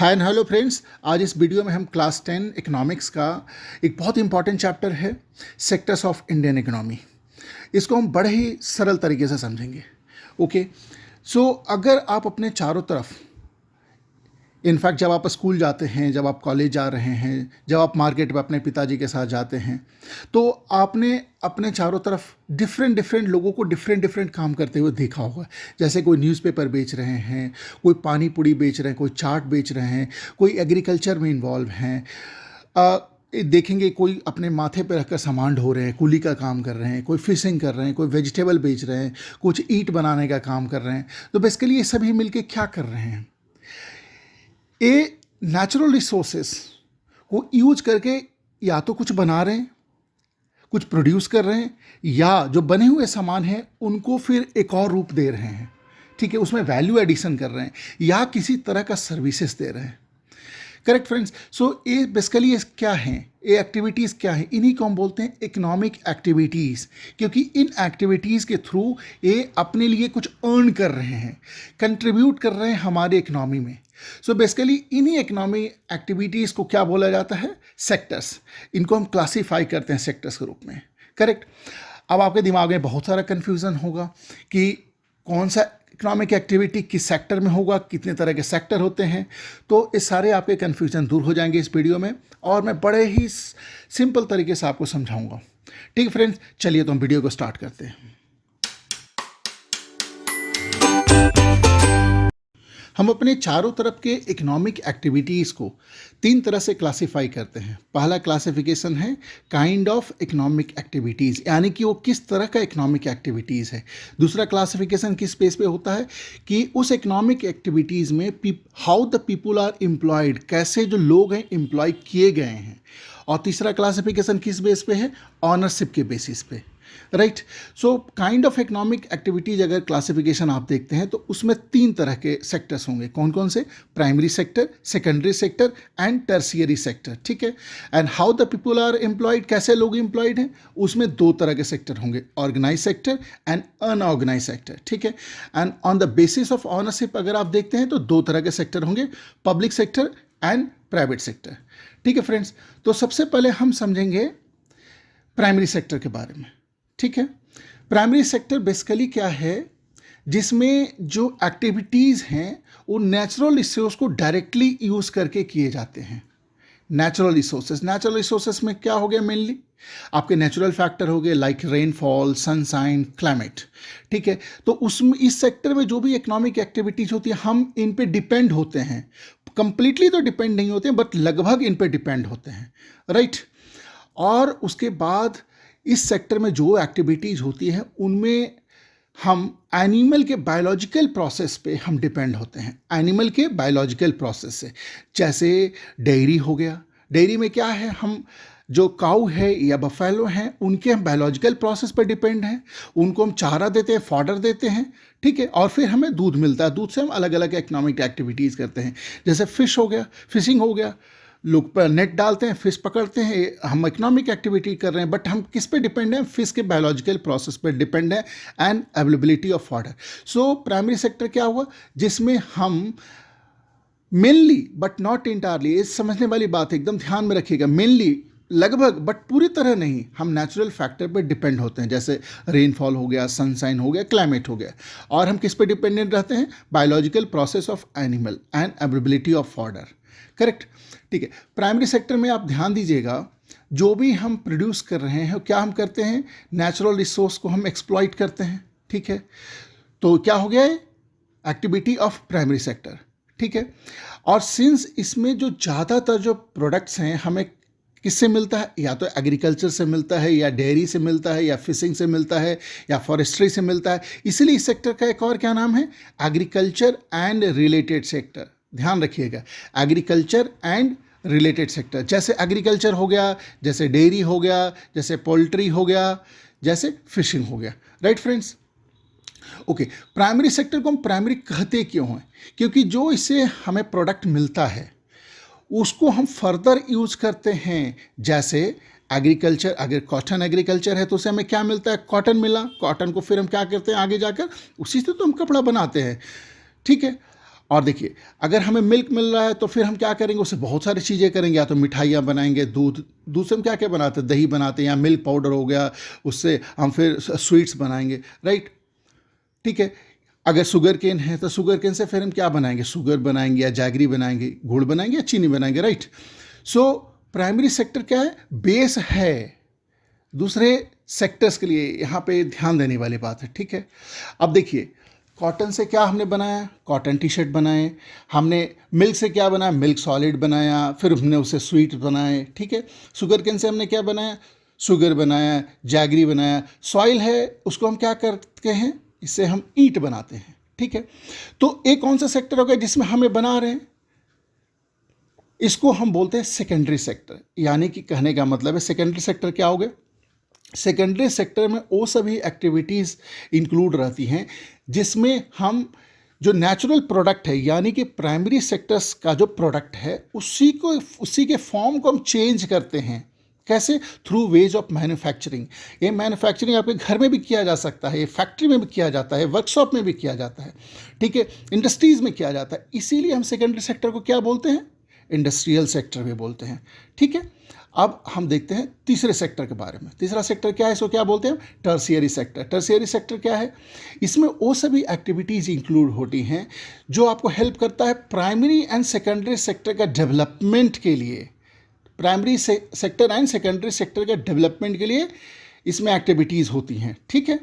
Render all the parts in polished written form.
Hi and hello friends. आज इस video में हम क्लास 10 इकोनॉमिक्स का एक बहुत इंपॉर्टेंट चैप्टर है सेक्टर्स ऑफ इंडियन इकोनॉमी। इसको हम बड़े ही सरल तरीके से समझेंगे। ओके, सो अगर आप अपने चारों तरफ, इनफैक्ट जब आप स्कूल जाते हैं, जब आप कॉलेज जा रहे हैं, जब आप मार्केट में अपने पिताजी के साथ जाते हैं, तो आपने अपने चारों तरफ डिफरेंट डिफरेंट लोगों को डिफरेंट डिफरेंट काम करते हुए देखा होगा। जैसे कोई न्यूज़पेपर बेच रहे हैं, कोई पानी पूड़ी बेच रहे हैं, कोई चाट बेच रहे हैं, कोई एग्रीकल्चर में इन्वॉल्व हैं। देखेंगे कोई अपने माथे पर रखकर सामान ढो रहे हैं, कूली का काम कर रहे हैं, कोई फिशिंग कर रहे हैं, कोई वेजिटेबल बेच रहे हैं, कुछ ईंट बनाने का काम कर रहे हैं। तो बेसिकली ये सभी मिलके क्या कर रहे हैं, ये नेचुरल रिसोर्सेस को यूज करके या तो कुछ बना रहे हैं, कुछ प्रोड्यूस कर रहे हैं, या जो बने हुए सामान हैं उनको फिर एक और रूप दे रहे हैं। ठीक है, उसमें वैल्यू एडिशन कर रहे हैं या किसी तरह का सर्विसेज दे रहे हैं। Correct friends. सो ये बेसिकली क्या है, ये एक्टिविटीज़ क्या है, इन्हीं को हम बोलते हैं इकोनॉमिक एक्टिविटीज़, क्योंकि इन एक्टिविटीज़ के थ्रू ये अपने लिए कुछ अर्न कर रहे हैं, कंट्रीब्यूट कर रहे हैं हमारे इकोनॉमी में। सो बेसिकली इन्हीं इकोनॉमी एक्टिविटीज़ को क्या बोला जाता है, सेक्टर्स। इनको हम क्लासीफाई करते हैं सेक्टर्स के रूप में। करेक्ट। अब आपके दिमाग में बहुत सारा कन्फ्यूज़न होगा कि कौन सा इकोनॉमिक एक्टिविटी किस सेक्टर में होगा, कितने तरह के सेक्टर होते हैं। तो इस सारे आपके कन्फ्यूज़न दूर हो जाएंगे इस वीडियो में, और मैं बड़े ही सिंपल तरीके से आपको समझाऊंगा। ठीक है फ्रेंड्स, चलिए तो हम वीडियो को स्टार्ट करते हैं। हम अपने चारों तरफ के इकोनॉमिक एक्टिविटीज़ को तीन तरह से क्लासीफाई करते हैं। पहला क्लासिफिकेशन है काइंड ऑफ इकोनॉमिक एक्टिविटीज़, यानी कि वो किस तरह का इकोनॉमिक एक्टिविटीज़ है। दूसरा क्लासिफिकेशन किस बेस पे होता है कि उस इकोनॉमिक एक्टिविटीज़ में how the people are employed, कैसे जो लोग हैं एम्प्लॉय किए गए हैं। और तीसरा क्लासिफिकेशन किस बेस पे है, ऑनरशिप के बेसिस पे। Right. So kind of economic activities अगर क्लासिफिकेशन आप देखते हैं तो उसमें तीन तरह के सेक्टर्स होंगे। कौन कौन से, primary sector, secondary sector and tertiary sector. ठीक है। And how the people are employed, कैसे लोग एम्प्लॉयड हैं, उसमें दो तरह के सेक्टर होंगे, organise sector and unorganise sector. ठीक है। And on the basis of ownership अगर आप देखते हैं तो दो तरह के सेक्टर होंगे, public sector and private sector. ठीक है फ्रेंड्स, तो सबसे पहले हम समझेंगे प्राइमरी सेक्टर के बारे में। ठीक है। प्राइमरी सेक्टर बेसिकली क्या है, जिसमें जो एक्टिविटीज़ हैं वो नेचुरल रिसोर्स को डायरेक्टली यूज़ करके किए जाते हैं। नेचुरल रिसोर्सेस में क्या हो गया, मेनली आपके नेचुरल फैक्टर हो गए लाइक रेनफॉल, सनशाइन, क्लाइमेट। ठीक है। तो उसमें इस सेक्टर में जो भी इकोनॉमिक एक्टिविटीज़ होती है हम इन पे डिपेंड होते हैं। कंप्लीटली तो डिपेंड नहीं होते हैं, बट लगभग इन पे डिपेंड होते हैं। राइट। और उसके बाद इस सेक्टर में जो एक्टिविटीज़ होती हैं उनमें हम एनिमल के बायोलॉजिकल प्रोसेस पे हम डिपेंड होते हैं, एनिमल के बायोलॉजिकल प्रोसेस से। जैसे डेयरी हो गया, डेयरी में क्या है, हम जो काऊ है या बफेलो हैं उनके हम बायोलॉजिकल प्रोसेस पर डिपेंड हैं। उनको हम चारा देते हैं, फॉडर देते हैं। ठीक है। और फिर हमें दूध मिलता है, दूध से हम अलग अलग इकोनॉमिक एक्टिविटीज़ करते हैं। जैसे फिश हो गया, फिशिंग हो गया, लोग पर नेट डालते हैं, फिश पकड़ते हैं, हम इकोनॉमिक एक्टिविटी कर रहे हैं। बट हम किस पे डिपेंड हैं, फिश के बायोलॉजिकल प्रोसेस पे डिपेंड है and availability of water. So primary sector क्या हुआ, जिसमें हम मेनली बट नॉट इंटायरली, ये समझने वाली बात एकदम ध्यान में रखिएगा, मेनली लगभग बट पूरी तरह नहीं, हम नेचुरल फैक्टर पर डिपेंड होते हैं। जैसे रेनफॉल हो गया, सनशाइन हो गया, क्लाइमेट हो गया। और हम किस पे डिपेंडेंट रहते हैं, biological process of animal and availability of water. Correct. ठीक है। प्राइमरी सेक्टर में आप ध्यान दीजिएगा, जो भी हम प्रोड्यूस कर रहे हैं क्या हम करते हैं, नेचुरल रिसोर्स को हम एक्सप्लॉइट करते हैं। ठीक है। तो क्या हो गया है, एक्टिविटी ऑफ प्राइमरी सेक्टर। ठीक है। और सिंस इसमें जो ज़्यादातर जो प्रोडक्ट्स हैं हमें किससे मिलता है, या तो एग्रीकल्चर से मिलता है, या डेयरी से मिलता है, या फिशिंग से मिलता है, या फॉरेस्ट्री से मिलता है। इसलिए इस सेक्टर का एक और क्या नाम है, एग्रीकल्चर एंड रिलेटेड सेक्टर। ध्यान रखिएगा, एग्रीकल्चर एंड रिलेटेड सेक्टर। जैसे एग्रीकल्चर हो गया, जैसे डेयरी हो गया, जैसे पोल्ट्री हो गया, जैसे फिशिंग हो गया। Right friends. Okay. Primary sector को हम प्राइमरी कहते क्यों हैं, क्योंकि जो इससे हमें प्रोडक्ट मिलता है उसको हम फर्दर यूज करते हैं। जैसे एग्रीकल्चर, अगर कॉटन एग्रीकल्चर है तो उससे हमें क्या मिलता है, कॉटन मिला, कॉटन को फिर हम क्या करते हैं आगे जाकर, उसी से तो हम कपड़ा बनाते हैं। ठीक है। और देखिए, अगर हमें मिल्क मिल रहा है तो फिर हम क्या करेंगे, उससे बहुत सारी चीज़ें करेंगे। या तो मिठाइयाँ बनाएंगे, दूध से हम क्या क्या बनाते हैं, दही बनाते हैं, या मिल्क पाउडर हो गया, उससे हम फिर स्वीट्स बनाएंगे, राइट। ठीक है। अगर शुगर केन है तो शुगर केन से फिर हम क्या बनाएंगे, शुगर बनाएंगे, या जैगरी बनाएंगे, गुड़ बनाएंगे, या चीनी बनाएंगे, राइट। सो प्राइमरी सेक्टर क्या है, बेस है दूसरे सेक्टर्स के लिए, यहाँ पे ध्यान देने वाली बात है। ठीक है। अब देखिए, कॉटन से क्या हमने बनाया, कॉटन टी शर्ट बनाए। हमने मिल्क से क्या बनाया, मिल्क सॉलिड बनाया, फिर हमने उसे स्वीट बनाए। ठीक है। शुगर केन से हमने क्या बनाया, शुगर बनाया, जैगरी बनाया। सॉइल है, उसको हम क्या करते हैं, इससे हम ईंट बनाते हैं। ठीक है। तो एक कौन सा सेक्टर हो गया जिसमें हमें बना रहे हैं, इसको हम बोलते हैं सेकेंडरी सेक्टर। यानी कि कहने का मतलब है, सेकेंडरी सेक्टर क्या हो गया, सेकेंडरी सेक्टर में वो सभी एक्टिविटीज़ इंक्लूड रहती हैं जिसमें हम जो नेचुरल प्रोडक्ट है, यानी कि प्राइमरी सेक्टर्स का जो प्रोडक्ट है, उसी के फॉर्म को हम चेंज करते हैं। कैसे, थ्रू वेज ऑफ मैन्युफैक्चरिंग। ये मैन्युफैक्चरिंग आपके घर में भी किया जा सकता है, ये फैक्ट्री में भी किया जाता है, वर्कशॉप में भी किया जाता है। ठीक है। इंडस्ट्रीज़ में किया जाता है। इसीलिए हम सेकेंडरी सेक्टर को क्या बोलते हैं, इंडस्ट्रियल सेक्टर भी बोलते हैं। ठीक है। अब हम देखते हैं तीसरे सेक्टर के बारे में। तीसरा सेक्टर क्या है, इसको क्या बोलते हैं, टर्शियरी सेक्टर। टर्शियरी सेक्टर क्या है, इसमें वो सभी एक्टिविटीज़ इंक्लूड होती हैं जो आपको हेल्प करता है प्राइमरी एंड सेकेंडरी सेक्टर का डेवलपमेंट के लिए। Primary sector and secondary sector के डेवलपमेंट के लिए इसमें एक्टिविटीज़ होती हैं। ठीक है।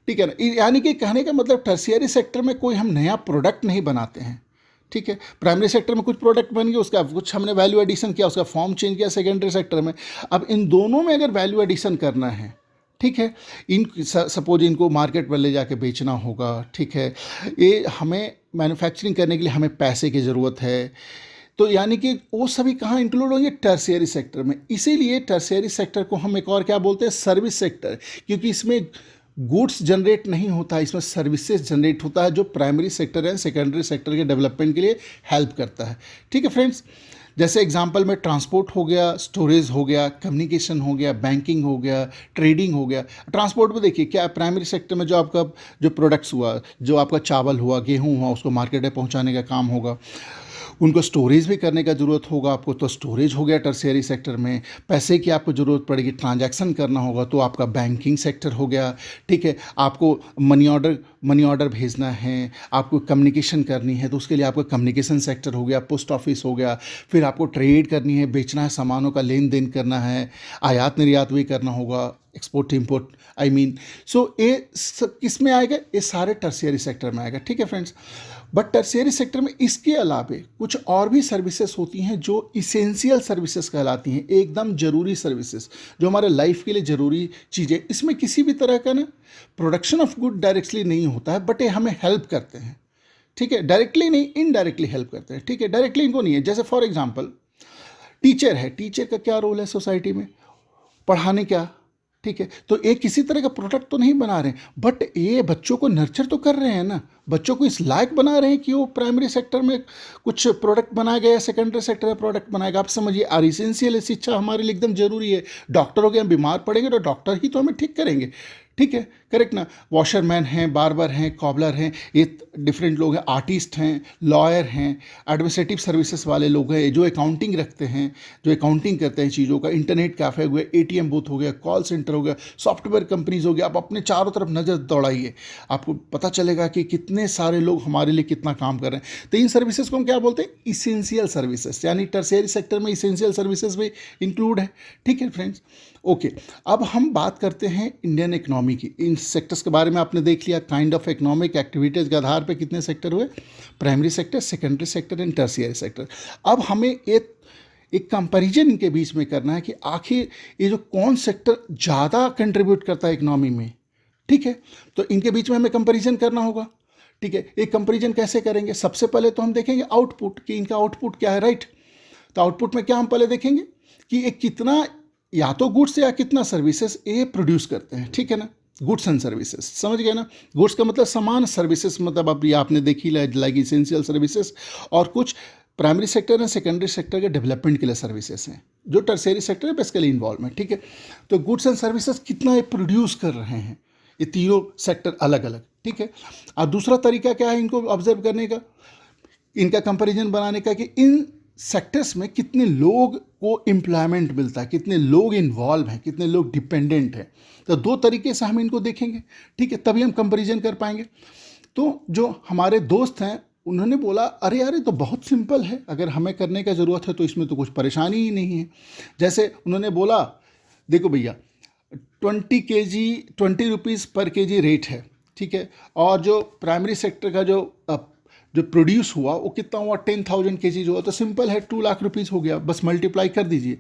ठीक है ना। यानी कि कहने का मतलब, टर्शियरी सेक्टर में कोई हम नया प्रोडक्ट नहीं बनाते हैं। ठीक है। प्राइमरी सेक्टर में कुछ प्रोडक्ट बन गया, उसका कुछ हमने वैल्यू एडिशन किया, उसका फॉर्म चेंज किया सेकेंडरी सेक्टर में। अब इन दोनों में अगर वैल्यू एडिशन करना है, ठीक है, इन सपोज इनको मार्केट पर ले जाके बेचना होगा। ठीक है। ये हमें मैन्युफैक्चरिंग करने के लिए हमें पैसे की ज़रूरत है। तो यानी कि वो सभी कहाँ इंक्लूड होंगे, टर्शियरी सेक्टर में। इसीलिए टर्शियरी सेक्टर को हम एक और क्या बोलते हैं, सर्विस सेक्टर। क्योंकि इसमें गुड्स जनरेट नहीं होता है, इसमें सर्विसेज जनरेट होता है, जो primary sector and secondary sector के डेवलपमेंट के लिए हेल्प करता है। ठीक है फ्रेंड्स। जैसे एग्जांपल में ट्रांसपोर्ट हो गया, स्टोरेज हो गया, कम्युनिकेशन हो गया, बैंकिंग हो गया, ट्रेडिंग हो गया। ट्रांसपोर्ट में देखिए क्या, प्राइमरी सेक्टर में जो आपका जो प्रोडक्ट्स हुआ, जो आपका चावल हुआ, गेहूँ हुआ, उसको मार्केट में पहुँचाने का काम होगा। उनको स्टोरेज भी करने का ज़रूरत होगा आपको, तो स्टोरेज हो गया टर्शियरी सेक्टर में। पैसे की आपको ज़रूरत पड़ेगी, ट्रांजैक्शन करना होगा, तो आपका बैंकिंग सेक्टर हो गया। ठीक है। आपको मनी ऑर्डर भेजना है, आपको कम्युनिकेशन करनी है, तो उसके लिए आपका कम्युनिकेशन सेक्टर हो गया, पोस्ट ऑफिस हो गया। फिर आपको ट्रेड करनी है, बेचना है, सामानों का लेन देन करना है, आयात निर्यात भी करना होगा, एक्सपोर्ट इम्पोर्ट आई मीन। सो ये किस में आएगा, ये सारे टर्शियरी सेक्टर में आएगा। ठीक है फ्रेंड्स। बट टर्शियरी सेक्टर में इसके अलावे कुछ और भी सर्विसेज होती हैं जो इसेंशियल सर्विसेज कहलाती हैं, एकदम ज़रूरी सर्विसेज, जो हमारे लाइफ के लिए ज़रूरी चीज़ें। इसमें किसी भी तरह का ना प्रोडक्शन ऑफ गुड डायरेक्टली नहीं होता है, बट ये हमें हेल्प करते हैं। ठीक है। डायरेक्टली नहीं, इनडायरेक्टली हेल्प करते हैं। ठीक है। डायरेक्टली इनको नहीं है। जैसे फॉर एग्जाम्पल टीचर है, टीचर का क्या रोल है सोसाइटी में, पढ़ाने का। ठीक है। तो ये किसी तरह का प्रोडक्ट तो नहीं बना रहे हैं, बट ये बच्चों को नर्चर तो कर रहे हैं ना, बच्चों को इस लायक बना रहे हैं कि वो प्राइमरी सेक्टर में कुछ प्रोडक्ट बनाया गया, सेकेंडरी सेक्टर में प्रोडक्ट बनाएगा। आप समझिए, और इसेंशियल शिक्षा हमारे लिए एकदम जरूरी है। डॉक्टर हो गए, हम बीमार पड़ेंगे तो डॉक्टर ही तो हमें ठीक करेंगे। ठीक है, करेक्ट ना। वॉशरमैन हैं, बार्बर हैं, कॉबलर हैं, ये डिफरेंट लोग हैं, आर्टिस्ट हैं, लॉयर हैं, एडमिनिस्ट्रेटिव सर्विसेज वाले लोग हैं, जो अकाउंटिंग रखते हैं, जो अकाउंटिंग करते हैं चीज़ों का, इंटरनेट कैफ़े हुए, एटीएम बूथ हो गया, कॉल सेंटर हो गया, सॉफ्टवेयर कंपनीज हो गया। आप अपने चारों तरफ नज़र दौड़ाइए, आपको पता चलेगा कि कितने सारे लोग हमारे लिए कितना काम कर रहे हैं। तो इन सर्विसेज को हम क्या बोलते हैं, इसेंशियल सर्विसेज, यानी टर्शियरी सेक्टर में इसेंशियल सर्विसेज भी इंक्लूड है। ठीक है फ्रेंड्स। ओके। अब हम बात करते हैं इंडियन इकोनॉमी की। इन सेक्टर्स के बारे में आपने देख लिया, काइंड ऑफ इकोनॉमिक एक्टिविटीज़ के आधार पे कितने सेक्टर हुए, primary sector, secondary sector and tertiary sector. अब हमें एक कंपैरिजन इनके बीच में करना है कि आखिर ये जो कौन सेक्टर ज़्यादा कंट्रीब्यूट करता है इकोनॉमी में। ठीक है। तो इनके बीच में हमें कंपैरिजन करना होगा। ठीक है। एक कंपैरिजन कैसे करेंगे, सबसे पहले तो हम देखेंगे आउटपुट, कि इनका आउटपुट क्या है, राइट। तो आउटपुट में क्या हम पहले देखेंगे कि ये कितना, या तो गुड्स या कितना सर्विसेज ये प्रोड्यूस करते हैं। ठीक है ना। गुड्स एंड सर्विसेज, समझ गए ना। गुड्स का मतलब सामान, सर्विसेज मतलब अब ये आपने देखी लाइक इसेंशियल सर्विसेज, और कुछ primary sector and secondary sector के डेवलपमेंट के लिए सर्विसेज हैं, जो टर्शियरी सेक्टर है बेसिकली इन्वॉल्व है। ठीक है। तो गुड्स एंड सर्विसेज कितना ये प्रोड्यूस कर रहे हैं, ये तीनों सेक्टर अलग अलग। ठीक है। और दूसरा तरीका क्या है इनको ऑब्जर्व करने का, इनका कंपैरिजन बनाने का कि इन सेक्टर्स में कितने लोग को एम्प्लॉयमेंट मिलता है, कितने लोग इन्वॉल्व हैं, कितने लोग डिपेंडेंट हैं। तो दो तरीके से हम इनको देखेंगे, ठीक है, तभी हम कंपैरिजन कर पाएंगे। तो जो हमारे दोस्त हैं उन्होंने बोला अरे यार ये तो बहुत सिंपल है, अगर हमें करने का ज़रूरत है तो इसमें तो कुछ परेशानी ही नहीं है। जैसे उन्होंने बोला देखो भैया 20 रुपीज़ पर केजी रेट है, ठीक है, और जो प्राइमरी सेक्टर का जो प्रोड्यूस हुआ वो कितना हुआ 10,000 केजी जो हुआ, तो सिंपल है 2 लाख रुपीज़ हो गया, बस मल्टीप्लाई कर दीजिए।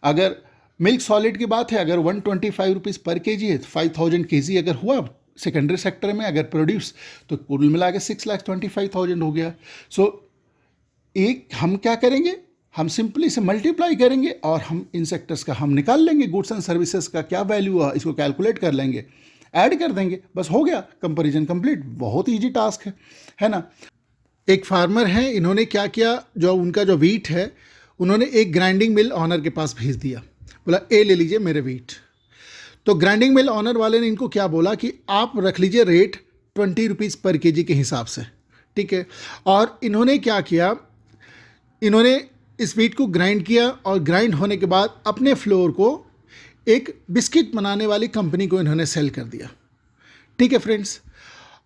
अगर मिल्क सॉलिड की बात है, अगर 125 रुपीज़ पर केजी है, 5,000 केजी अगर हुआ सेकेंडरी सेक्टर में अगर प्रोड्यूस, तो कुल मिला के 6,25,000 हो गया। सो एक हम क्या करेंगे, हम सिंपली से मल्टीप्लाई करेंगे और हम इन सेक्टर्स का हम निकाल लेंगे, गुड्स एंड सर्विसेज का क्या वैल्यू हुआ इसको कैलकुलेट कर लेंगे, ऐड कर देंगे, बस हो गया कंपैरिजन कंप्लीट। बहुत ईजी टास्क है ना। एक फार्मर है, इन्होंने क्या किया, जो उनका जो वीट है उन्होंने एक ग्राइंडिंग मिल ऑनर के पास भेज दिया, बोला ए ले लीजिए मेरे वीट। तो ग्राइंडिंग मिल ऑनर वाले ने इनको क्या बोला कि आप रख लीजिए रेट 20 रुपीज़ पर केजी के हिसाब से, ठीक है। और इन्होंने क्या किया, इन्होंने इस वीट को ग्राइंड किया और ग्राइंड होने के बाद अपने फ्लोर को एक बिस्किट बनाने वाली कंपनी को इन्होंने सेल कर दिया, ठीक है फ्रेंड्स।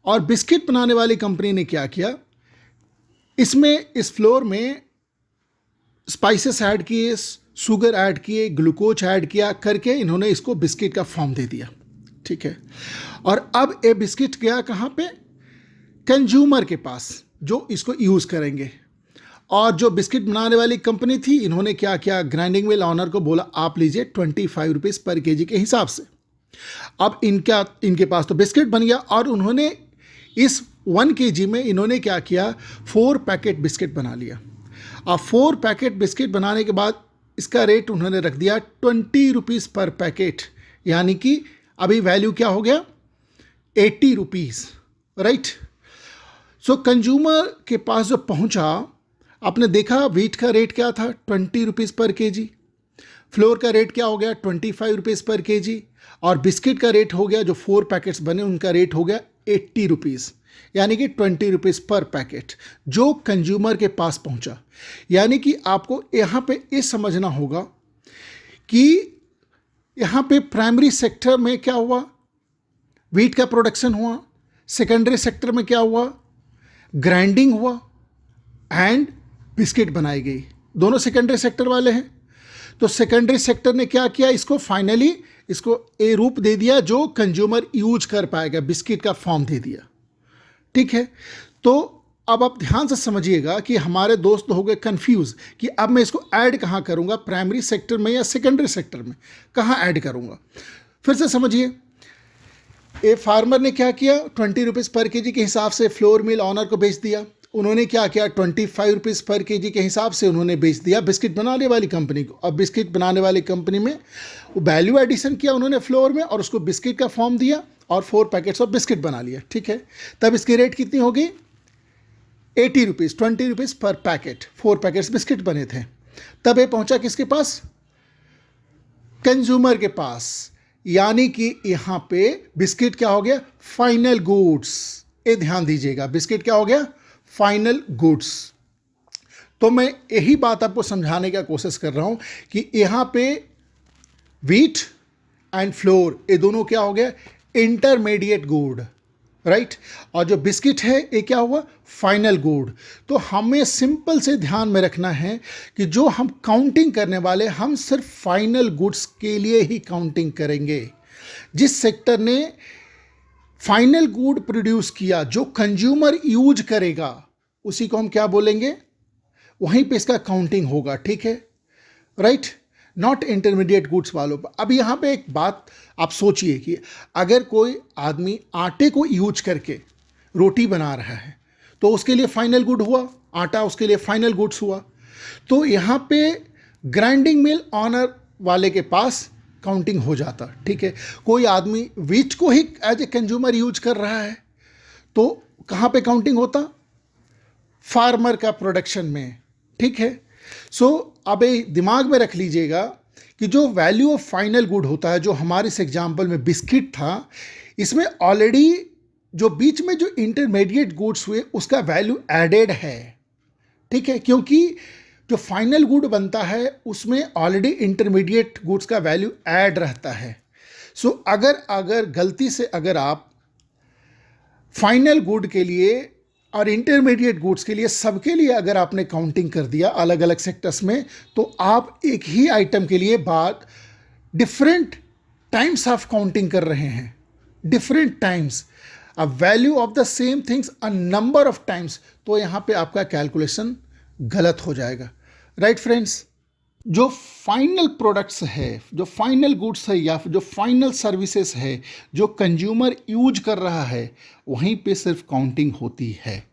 और बिस्किट बनाने वाली कंपनी ने क्या किया, इसमें इस फ्लोर में स्पाइसेस ऐड किए, शुगर ऐड किए, ग्लूकोज ऐड किया करके इन्होंने इसको बिस्किट का फॉर्म दे दिया, ठीक है। और अब ये बिस्किट गया कहाँ पे, कंज्यूमर के पास जो इसको यूज़ करेंगे। और जो बिस्किट बनाने वाली कंपनी थी इन्होंने क्या किया, ग्राइंडिंग मिल ऑनर को बोला आप लीजिए 25 रुपीज़ पर केजी के हिसाब से। अब इनके पास तो बिस्किट बन गया और उन्होंने इस 1 केजी में इन्होंने क्या किया, 4 पैकेट बिस्किट बना लिया। अब 4 पैकेट बिस्किट बनाने के बाद इसका रेट उन्होंने रख दिया 20 रुपीज़ पर पैकेट, यानी कि अभी वैल्यू क्या हो गया 80 रुपीज़, राइट। सो कंज्यूमर के पास जो पहुंचा, आपने देखा वीट का रेट क्या था 20 रुपीज़ पर केजी, फ्लोर का रेट क्या हो गया 25 रुपीज़ पर केजी, और बिस्किट का रेट हो गया, जो 4 पैकेट्स बने उनका रेट हो गया 80 रुपीज़, यानी कि 20 रुपीज़ पर पैकेट जो कंज्यूमर के पास पहुंचा। यानी कि आपको यहाँ पे ये समझना होगा कि यहाँ पे प्राइमरी सेक्टर में क्या हुआ, वीट का प्रोडक्शन हुआ, सेकेंडरी सेक्टर में क्या हुआ, ग्राइंडिंग हुआ एंड बिस्किट बनाई गई, दोनों सेकेंडरी सेक्टर वाले हैं। तो सेकेंडरी सेक्टर ने क्या किया, इसको फाइनली इसको ए रूप दे दिया जो कंज्यूमर यूज कर पाएगा, बिस्किट का फॉर्म दे दिया, ठीक है। तो अब आप ध्यान से समझिएगा कि हमारे दोस्त हो गए कंफ्यूज कि अब मैं इसको ऐड कहाँ करूँगा, प्राइमरी सेक्टर में या सेकेंडरी सेक्टर में, कहाँ ऐड करूँगा। फिर से समझिए, ए फार्मर ने क्या किया, 20 रुपीज़ पर केजी के हिसाब से फ्लोर मिल ऑनर को बेच दिया। उन्होंने क्या किया, 25 रुपीज़ पर केजी के हिसाब से उन्होंने बेच दिया बिस्किट बनाने वाली कंपनी को। अब बिस्किट बनाने वाली कंपनी में वो वैल्यू एडिशन किया उन्होंने फ्लोर में और उसको बिस्किट का फॉर्म दिया और 4 पैकेट्स ऑफ बिस्किट बना लिया, ठीक है। तब इसकी रेट कितनी होगी 80 रुपीज़, 20 रुपीज़ पर पैकेट, 4 पैकेट्स बिस्किट बने थे। तब ये पहुंचा किसके पास, कंज्यूमर के पास, यानी कि यहाँ पे बिस्किट क्या हो गया, फाइनल गुड्स। ये ध्यान दीजिएगा, बिस्किट क्या हो गया, फाइनल गुड्स। तो मैं यही बात आपको समझाने का कोशिश कर रहा हूं कि यहाँ पे वीट एंड फ्लोर ये दोनों क्या हो गया, इंटरमीडिएट गुड, राइट। और जो बिस्किट है ये क्या हुआ, फाइनल गुड। तो हमें सिंपल से ध्यान में रखना है कि जो हम काउंटिंग करने वाले, हम सिर्फ फाइनल गुड्स के लिए ही काउंटिंग करेंगे। जिस सेक्टर ने फाइनल गुड प्रोड्यूस किया, जो कंज्यूमर यूज करेगा, उसी को हम क्या बोलेंगे, वहीं पे इसका काउंटिंग होगा, ठीक है, राइट। नॉट इंटरमीडिएट गुड्स वालों पर। अब यहाँ पे एक बात आप सोचिए कि अगर कोई आदमी आटे को यूज करके रोटी बना रहा है तो उसके लिए फाइनल गुड हुआ, आटा उसके लिए फाइनल गुड्स हुआ। तो यहाँ पे ग्राइंडिंग मिल ऑनर वाले के पास काउंटिंग हो जाता, ठीक है। कोई आदमी वीट को ही एज ए कंज्यूमर यूज कर रहा है तो कहाँ पे काउंटिंग होता, फार्मर का प्रोडक्शन में, ठीक है। सो अब ये दिमाग में रख लीजिएगा कि जो वैल्यू ऑफ फाइनल गुड होता है, जो हमारे इस एग्जाम्पल में बिस्किट था, इसमें ऑलरेडी जो बीच में जो इंटरमीडिएट गुड्स हुए उसका वैल्यू एडेड है, ठीक है, क्योंकि जो फाइनल गुड बनता है उसमें ऑलरेडी इंटरमीडिएट गुड्स का वैल्यू ऐड रहता है। सो अगर अगर गलती से अगर आप फाइनल गुड के लिए और इंटरमीडिएट गुड्स के लिए सबके लिए अगर आपने काउंटिंग कर दिया अलग अलग सेक्टर्स में, तो आप एक ही आइटम के लिए बात डिफरेंट टाइम्स ऑफ काउंटिंग कर रहे हैं, different times, a value of the same things a number of times, तो यहाँ पे आपका कैलकुलेशन गलत हो जाएगा। राइट फ्रेंड्स, जो फाइनल प्रोडक्ट्स है, जो फाइनल गुड्स है या जो फाइनल सर्विसेज है, जो कंज्यूमर यूज कर रहा है, वहीं पे सिर्फ काउंटिंग होती है।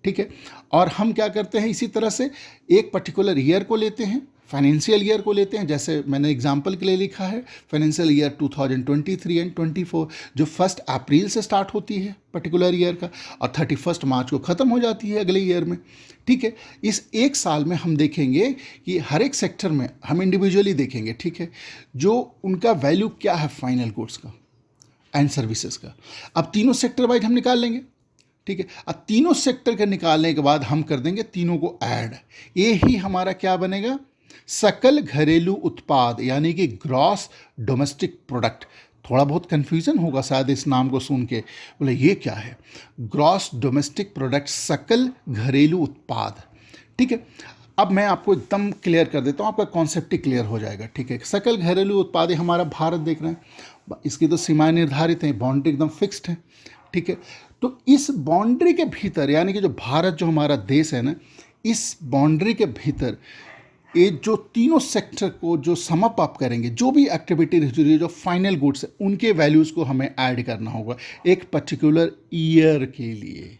ठीक है, और हम क्या करते हैं, इसी तरह से एक पर्टिकुलर ईयर को लेते हैं, फाइनेंशियल ईयर को लेते हैं, जैसे मैंने एग्जांपल के लिए लिखा है फाइनेंशियल ईयर 2023 एंड 24, जो 1 अप्रैल से स्टार्ट होती है पर्टिकुलर ईयर का और 31 मार्च को ख़त्म हो जाती है अगले ईयर में। ठीक है, इस एक साल में हम देखेंगे कि हर एक सेक्टर में हम इंडिविजुअली देखेंगे, ठीक है, जो उनका वैल्यू क्या है फाइनल गुड्स का एंड सर्विसेज का। अब तीनों सेक्टर वाइज हम निकाल लेंगे। ठीक है, अब तीनों सेक्टर के निकालने के बाद हम कर देंगे तीनों को ऐड, ये ही हमारा क्या बनेगा, सकल घरेलू उत्पाद, यानी कि ग्रॉस डोमेस्टिक प्रोडक्ट। थोड़ा बहुत कंफ्यूजन होगा शायद इस नाम को सुन के, बोले ये क्या है, ग्रॉस डोमेस्टिक प्रोडक्ट, सकल घरेलू उत्पाद। ठीक है, अब मैं आपको एकदम क्लियर कर देता हूँ, आपका कॉन्सेप्ट ही क्लियर हो जाएगा। ठीक है, सकल घरेलू उत्पाद हमारा भारत देख रहे हैं, इसकी तो सीमाएं निर्धारित हैं, बाउंड्री एकदम फिक्स्ड है। ठीक है, तो इस बाउंड्री के भीतर, यानी कि जो भारत, जो हमारा देश है ना, इस बाउंड्री के भीतर ये जो तीनों सेक्टर को जो समअप आप करेंगे, जो भी एक्टिविटी रही है, जो फाइनल गुड्स है, उनके वैल्यूज़ को हमें ऐड करना होगा एक पर्टिकुलर ईयर के लिए।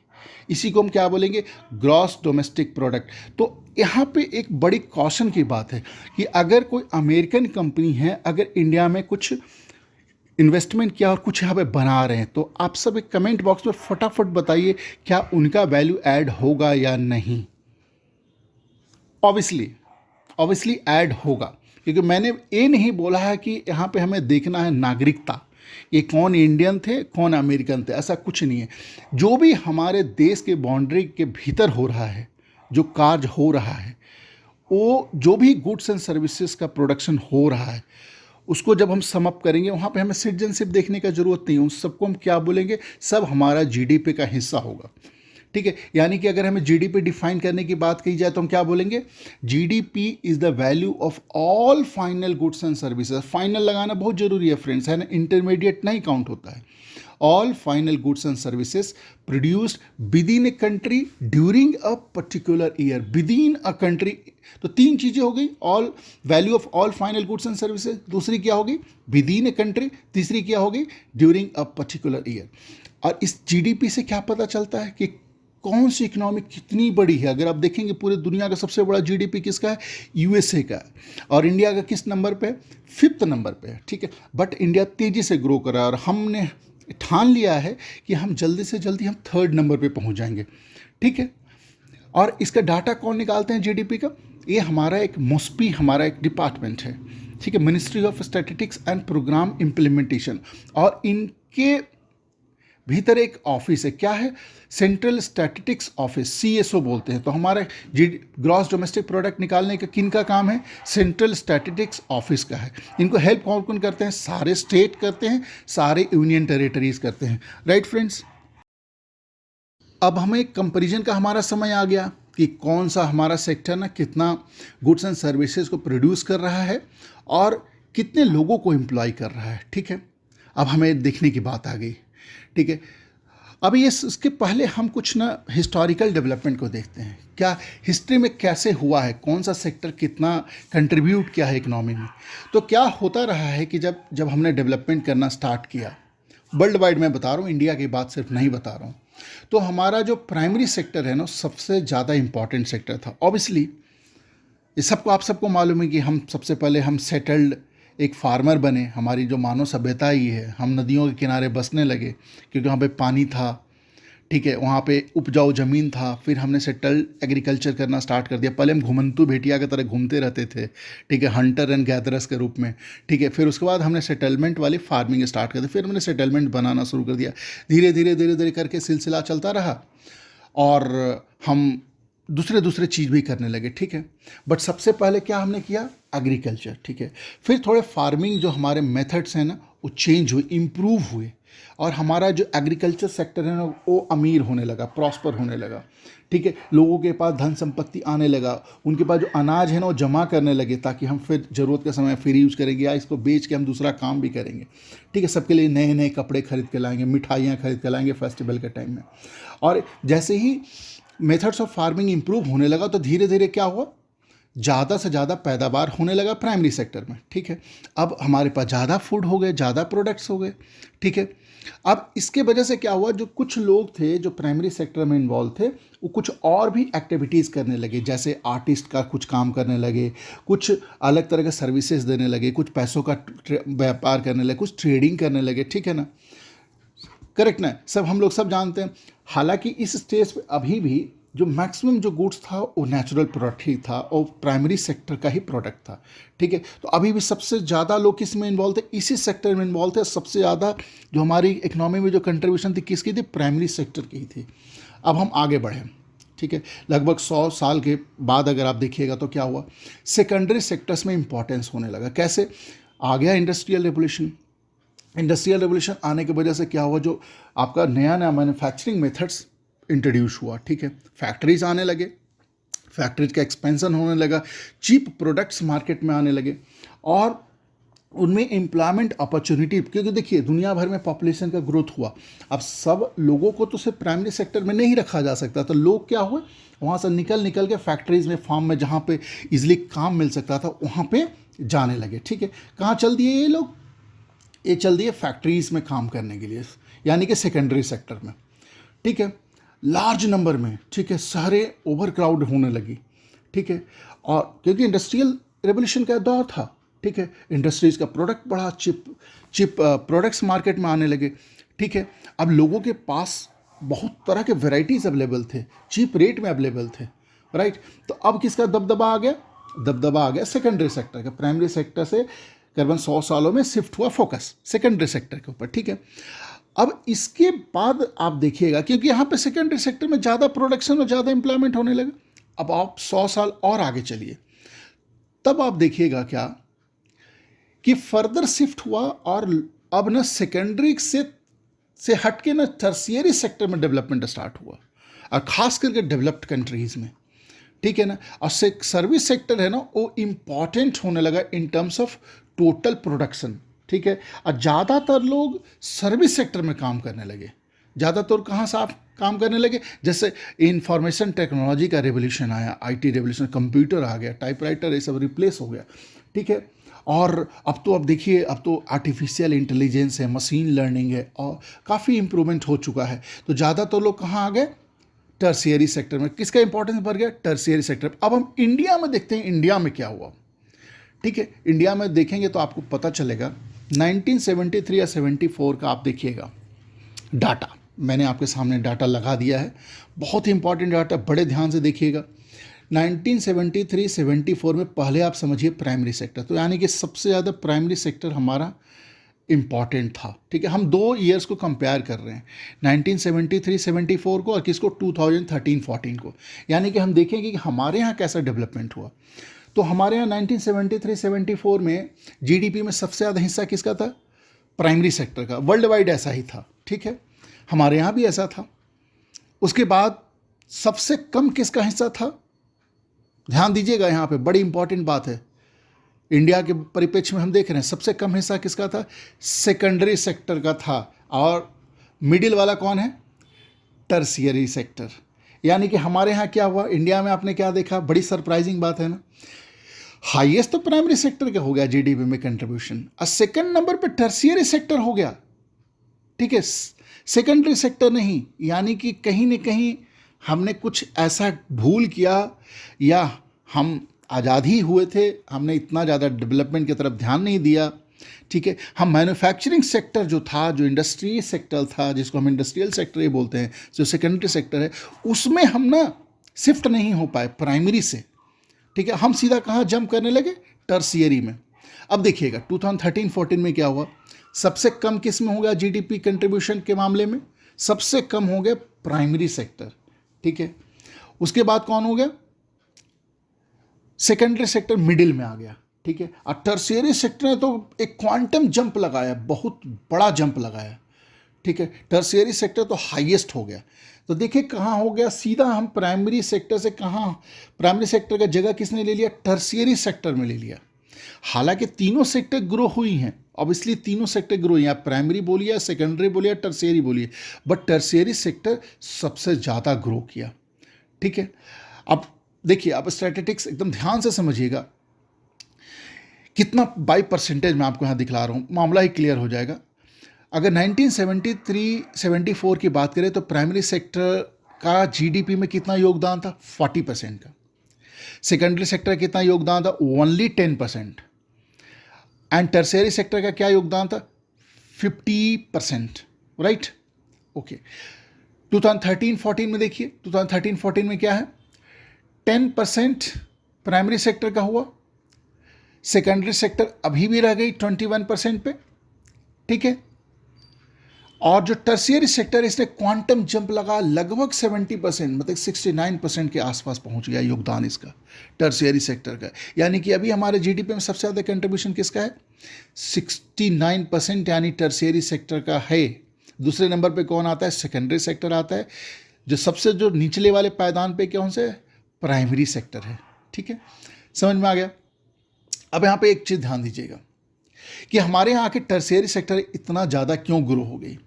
इसी को हम क्या बोलेंगे, ग्रॉस डोमेस्टिक प्रोडक्ट। तो यहाँ पे एक बड़ी कॉशन की बात है कि अगर कोई अमेरिकन कंपनी है, अगर इंडिया में कुछ इन्वेस्टमेंट किया और कुछ यहाँ पे बना रहे हैं, तो आप सब एक कमेंट बॉक्स में फटाफट बताइए क्या उनका वैल्यू ऐड होगा या नहीं। ऑब्वियसली ऐड होगा, क्योंकि मैंने ये नहीं बोला है कि यहाँ पे हमें देखना है नागरिकता, ये कौन इंडियन थे कौन अमेरिकन थे, ऐसा कुछ नहीं है। जो भी हमारे देश के बाउंड्री के भीतर हो रहा है, जो कार्य हो रहा है, वो जो भी गुड्स एंड सर्विसेज का प्रोडक्शन हो रहा है, उसको जब हम समअप करेंगे, वहाँ पे हमें सिटीजनशिप देखने का ज़रूरत नहीं है, उन सबको हम क्या बोलेंगे, सब हमारा जीडीपी का हिस्सा होगा। ठीक है, यानी कि अगर हमें जीडीपी डिफाइन करने की बात कही जाए तो हम क्या बोलेंगे, GDP is the value of all final goods and services. Final लगाना बहुत जरूरी है फ्रेंड्स, है ना, इंटरमीडिएट नहीं काउंट होता है। All final goods and services produced with in a country during a particular year, with in a country. तो तीन चीज़ें हो गई, all value of all final goods and services, दूसरी क्या होगी, विद इन ए कंट्री, तीसरी क्या होगी, ड्यूरिंग अ पर्टिकुलर ईयर। और इस जीडीपी से क्या पता चलता है कि कौन सी इकोनॉमी कितनी बड़ी है। अगर आप देखेंगे पूरे दुनिया का सबसे बड़ा जीडीपी किसका है, यूएसए का है, और इंडिया का किस नंबर पे, 5th नंबर पे है। ठीक है, बट इंडिया तेज़ी से ग्रो कर रहा है और हमने ठान लिया है कि हम जल्दी से जल्दी हम 3rd नंबर पे पहुंच जाएंगे। ठीक है, और इसका डाटा कौन निकालते हैं जीडीपी का, ये हमारा एक मोस्पी, हमारा एक डिपार्टमेंट है। ठीक है, ministry of statistics and programme implementation, और इनके भीतर एक ऑफिस है, क्या है, सेंट्रल स्टैटिस्टिक्स ऑफिस, सीएसओ बोलते हैं। तो हमारे ग्रॉस डोमेस्टिक प्रोडक्ट निकालने का किन का काम है, सेंट्रल स्टैटिस्टिक्स ऑफिस का है। इनको हेल्प कौन कौन करते हैं, सारे स्टेट करते हैं, सारे यूनियन टेरिटरीज करते हैं। राइट फ्रेंड्स, अब हमें कंपैरिजन का हमारा समय आ गया कि कौन सा हमारा सेक्टर ना कितना गुड्स एंड सर्विसेज को प्रोड्यूस कर रहा है और कितने लोगों को एम्प्लॉय कर रहा है। ठीक है, अब हमें देखने की बात आ गई। ठीक है, अभी इसके पहले हम कुछ ना हिस्टोरिकल डेवलपमेंट को देखते हैं, क्या हिस्ट्री में कैसे हुआ है, कौन सा सेक्टर कितना कंट्रीब्यूट किया है इकोनॉमी में। तो क्या होता रहा है कि जब जब हमने डेवलपमेंट करना स्टार्ट किया, वर्ल्ड वाइड मैं बता रहा हूँ, इंडिया की बात सिर्फ नहीं बता रहा हूँ, तो हमारा जो प्राइमरी सेक्टर है ना, सबसे ज़्यादा इंपॉर्टेंट सेक्टर था। ऑब्वियसली ये सबको, आप सबको मालूम है कि हम सबसे पहले हम सेटल्ड एक फार्मर बने, हमारी जो मानव सभ्यता ही है, हम नदियों के किनारे बसने लगे क्योंकि वहाँ पे पानी था। ठीक है, वहाँ पे उपजाऊ ज़मीन था, फिर हमने सेटल्ड एग्रीकल्चर करना स्टार्ट कर दिया। पहले हम घुमंतू भेटिया की तरह घूमते रहते थे, ठीक है, हंटर एंड गैदरर्स के रूप में। ठीक है, फिर उसके बाद हमने सेटलमेंट वाली फार्मिंग स्टार्ट कर दी, फिर हमने सेटलमेंट बनाना शुरू कर दिया। धीरे धीरे करके सिलसिला चलता रहा और हम दूसरे दूसरे चीज़ भी करने लगे, ठीक है। बट सबसे पहले क्या हमने किया, एग्रीकल्चर, ठीक है। फिर थोड़े फार्मिंग जो हमारे मेथड्स हैं ना वो चेंज हुए, इम्प्रूव हुए, और हमारा जो एग्रीकल्चर सेक्टर है ना वो अमीर होने लगा, प्रॉस्पर होने लगा, ठीक है। लोगों के पास धन संपत्ति आने लगा, उनके पास जो अनाज है ना वो जमा करने लगे ताकि हम फिर ज़रूरत के समय फिर यूज़ करेंगे या इसको बेच के हम दूसरा काम भी करेंगे, ठीक है। सबके लिए नए नए कपड़े खरीद के लाएंगे, मिठाइयाँ खरीद के लाएंगे फेस्टिवल के टाइम में। और जैसे ही मेथड्स ऑफ फार्मिंग इंप्रूव होने लगा तो धीरे धीरे क्या हुआ, ज़्यादा से ज़्यादा पैदावार होने लगा प्राइमरी सेक्टर में, ठीक है। अब हमारे पास ज़्यादा फूड हो गए, ज़्यादा प्रोडक्ट्स हो गए, ठीक है। अब इसके वजह से क्या हुआ, जो कुछ लोग थे जो प्राइमरी सेक्टर में इन्वॉल्व थे वो कुछ और भी एक्टिविटीज़ करने लगे, जैसे आर्टिस्ट का कुछ काम करने लगे, कुछ अलग तरह के सर्विसेज देने लगे, कुछ पैसों का व्यापार करने लगे, कुछ ट्रेडिंग करने लगे, ठीक है ना। करेक्ट ना, सब हम लोग सब जानते हैं। हालांकि इस स्टेज पे अभी भी जो मैक्सिमम जो गुड्स था वो नेचुरल प्रोडक्ट ही था और प्राइमरी सेक्टर का ही प्रोडक्ट था, ठीक है। तो अभी भी सबसे ज़्यादा लोग किस में इन्वॉल्व थे, इसी सेक्टर में इन्वॉल्व थे। सबसे ज़्यादा जो हमारी इकोनॉमी में जो कंट्रीब्यूशन थी किसकी थी, प्राइमरी सेक्टर की ही थी। अब हम आगे बढ़े, ठीक है। लगभग 100 साल के बाद अगर आप देखिएगा तो क्या हुआ, सेकेंडरी सेक्टर्स में इंपॉर्टेंस होने लगा। कैसे, आ गया इंडस्ट्रियल रेवोल्यूशन। इंडस्ट्रियल रेवोल्यूशन आने की वजह से क्या हुआ, जो आपका नया नया मैन्युफैक्चरिंग मेथड्स इंट्रोड्यूस हुआ, ठीक है। फैक्ट्रीज आने लगे, फैक्ट्रीज का एक्सपेंशन होने लगा, चीप प्रोडक्ट्स मार्केट में आने लगे, और उनमें एम्प्लॉयमेंट अपॉर्चुनिटी, क्योंकि देखिए दुनिया भर में पॉपुलेशन का ग्रोथ हुआ। अब सब लोगों को तो सिर्फ प्राइमरी सेक्टर में नहीं रखा जा सकता, तो लोग क्या हुए, वहाँ से निकल निकल के फैक्ट्रीज में, फार्म में, जहाँ पे इजिली काम मिल सकता था वहाँ पे जाने लगे, ठीक है। कहाँ चल दिए ये लोग, ये चल दिए फैक्ट्रीज में काम करने के लिए, यानी कि सेकेंडरी सेक्टर में, ठीक है। लार्ज नंबर में, ठीक है, शहरें ओवर क्राउड होने लगी, ठीक है। और क्योंकि इंडस्ट्रियल रेवोल्यूशन का दौर था, ठीक है, इंडस्ट्रीज का प्रोडक्ट बढ़ा, चिप प्रोडक्ट्स मार्केट में आने लगे, ठीक है। अब लोगों के पास बहुत तरह के वेराइटीज़ अवेलेबल थे, चीप रेट में अवेलेबल थे, राइट। तो अब किसका दबदबा आ गया, दबदबा आ गया सेकेंडरी सेक्टर का। प्राइमरी सेक्टर से करीबन 100 सालों में शिफ्ट हुआ फोकस सेकेंडरी सेक्टर के ऊपर, ठीक है। अब इसके बाद आप देखिएगा, क्योंकि यहाँ पे सेकेंडरी सेक्टर में ज़्यादा प्रोडक्शन और ज़्यादा एम्प्लॉयमेंट होने लगा। अब आप 100 साल और आगे चलिए, तब आप देखिएगा क्या कि फर्दर शिफ्ट हुआ, और अब न सेकेंडरी से हट के न टर्शियरी सेक्टर में डेवलपमेंट स्टार्ट हुआ, और ख़ास करके डेवलप्ड कंट्रीज़ में, ठीक है ना। और सर्विस सेक्टर है ना वो इम्पॉर्टेंट होने लगा in terms of total production, ठीक है। और ज़्यादातर लोग सर्विस सेक्टर में काम करने लगे, ज़्यादातर कहाँ से आप काम करने लगे, जैसे इंफॉर्मेशन टेक्नोलॉजी का रेवोल्यूशन आया, आईटी रेवोल्यूशन, कंप्यूटर आ गया, टाइपराइटर ये सब रिप्लेस हो गया, ठीक है। और अब देखिए, अब तो आर्टिफिशियल इंटेलिजेंस है, मशीन लर्निंग है, और काफ़ी इम्प्रूवमेंट हो चुका है। तो ज़्यादातर लोग कहाँ आ गए, टर्शियरी सेक्टर में। किसका इंपॉर्टेंस बढ़ गया, टर्शियरी सेक्टर। अब हम इंडिया में देखते हैं, इंडिया में क्या हुआ, ठीक है। इंडिया में देखेंगे तो आपको पता चलेगा 1973 या 74 का आप देखिएगा डाटा, मैंने आपके सामने डाटा लगा दिया है, बहुत ही इंपॉर्टेंट डाटा, बड़े ध्यान से देखिएगा। 1973-74 में पहले आप समझिए प्राइमरी सेक्टर, तो यानी कि सबसे ज़्यादा प्राइमरी सेक्टर हमारा इम्पॉर्टेंट था, ठीक है। हम 2 ईयर्स को कंपेयर कर रहे हैं, 1973-74 को और किसको, 2013-14 को, यानी कि हम देखेंगे कि हमारे यहाँ कैसा डेवलपमेंट हुआ। तो हमारे यहाँ 1973-74 में जीडीपी में सबसे ज़्यादा हिस्सा किसका था, प्राइमरी सेक्टर का। वर्ल्ड वाइड ऐसा ही था, ठीक है, हमारे यहाँ भी ऐसा था। उसके बाद सबसे कम किसका हिस्सा था, ध्यान दीजिएगा, यहाँ पे बड़ी इंपॉर्टेंट बात है। इंडिया के परिप्रेक्ष्य में हम देख रहे हैं सबसे कम हिस्सा किसका था, सेकेंडरी सेक्टर का था। और मिडिल वाला कौन है, टर्शियरी सेक्टर। यानी कि हमारे यहाँ क्या हुआ, इंडिया में आपने क्या देखा, बड़ी सरप्राइजिंग बात है ना, हाईएस्ट तो प्राइमरी सेक्टर का हो गया जीडीपी में कंट्रीब्यूशन, और सेकंड नंबर पे टर्शियरी सेक्टर हो गया, ठीक है, सेकेंडरी सेक्टर नहीं। यानी कि कहीं न कहीं हमने कुछ ऐसा भूल किया, या हम आज़ाद ही हुए थे, हमने इतना ज़्यादा डेवलपमेंट की तरफ ध्यान नहीं दिया, ठीक है। हम मैन्युफैक्चरिंग सेक्टर जो था, जो इंडस्ट्री सेक्टर था, जिसको हम इंडस्ट्रियल सेक्टर ये बोलते हैं, जो सेकेंडरी सेक्टर है, उसमें हम ना शिफ्ट नहीं हो पाए प्राइमरी से, ठीक है। हम सीधा कहाँ जंप करने लगे, टर्शियरी में। अब देखिएगा 2013-14 में क्या हुआ, सबसे कम किस में हो गया जीडीपी कंट्रीब्यूशन के मामले में, सबसे कम हो गया प्राइमरी सेक्टर, ठीक है। उसके बाद कौन हो गया? सेकेंडरी सेक्टर मिडिल में आ गया, ठीक है। और टर्शियरी सेक्टर ने तो एक क्वांटम जंप लगाया, बहुत बड़ा जंप लगाया, ठीक है। टर्शियरी सेक्टर तो हाईएस्ट हो गया। तो देखिए कहाँ हो गया, सीधा हम प्राइमरी सेक्टर से कहाँ, प्राइमरी सेक्टर का जगह किसने ले लिया? टर्शियरी सेक्टर में ले लिया। हालांकि तीनों सेक्टर ग्रो हुई हैं, ऑब्वियसली तीनों सेक्टर ग्रो हुई हैं, आप प्राइमरी बोलिए, सेकेंडरी बोलिए, टर्शियरी बोलिए, बट टर्शियरी सेक्टर सबसे ज़्यादा ग्रो किया, ठीक है। अब देखिए, आप स्टैटिस्टिक्स एकदम ध्यान से समझिएगा, कितना बाई परसेंटेज मैं आपको यहाँ दिखला रहा हूँ, मामला ही क्लियर हो जाएगा। अगर 1973-74 की बात करें तो प्राइमरी सेक्टर का जीडीपी में कितना योगदान था? 40% का। सेकेंडरी सेक्टर का कितना योगदान था? ओनली 10%। एंड टर्शियरी सेक्टर का क्या योगदान था? 50%, राइट? ओके। 2013-14 में देखिए, 2013-14 में क्या है? 10% प्राइमरी सेक्टर का हुआ, सेकेंडरी सेक्टर अभी भी रह गई 21% पे, ठीक है। और जो टर्शियरी सेक्टर, इसने क्वांटम जंप लगा, लगभग 70%, मतलब 69% के आसपास पहुंच गया योगदान इसका, टर्शियरी सेक्टर का। यानी कि अभी हमारे जीडीपी में सबसे ज़्यादा कंट्रीब्यूशन किसका है? 69%, यानी टर्शियरी सेक्टर का है। दूसरे नंबर पे कौन आता है? सेकेंडरी सेक्टर आता है। जो सबसे जो निचले वाले पायदान पे कौन से? प्राइमरी सेक्टर है, ठीक है। समझ में आ गया? अब यहाँ पे एक चीज़ ध्यान दीजिएगा कि हमारे यहाँ के टर्शियरी सेक्टर इतना ज़्यादा क्यों ग्रो हो गई?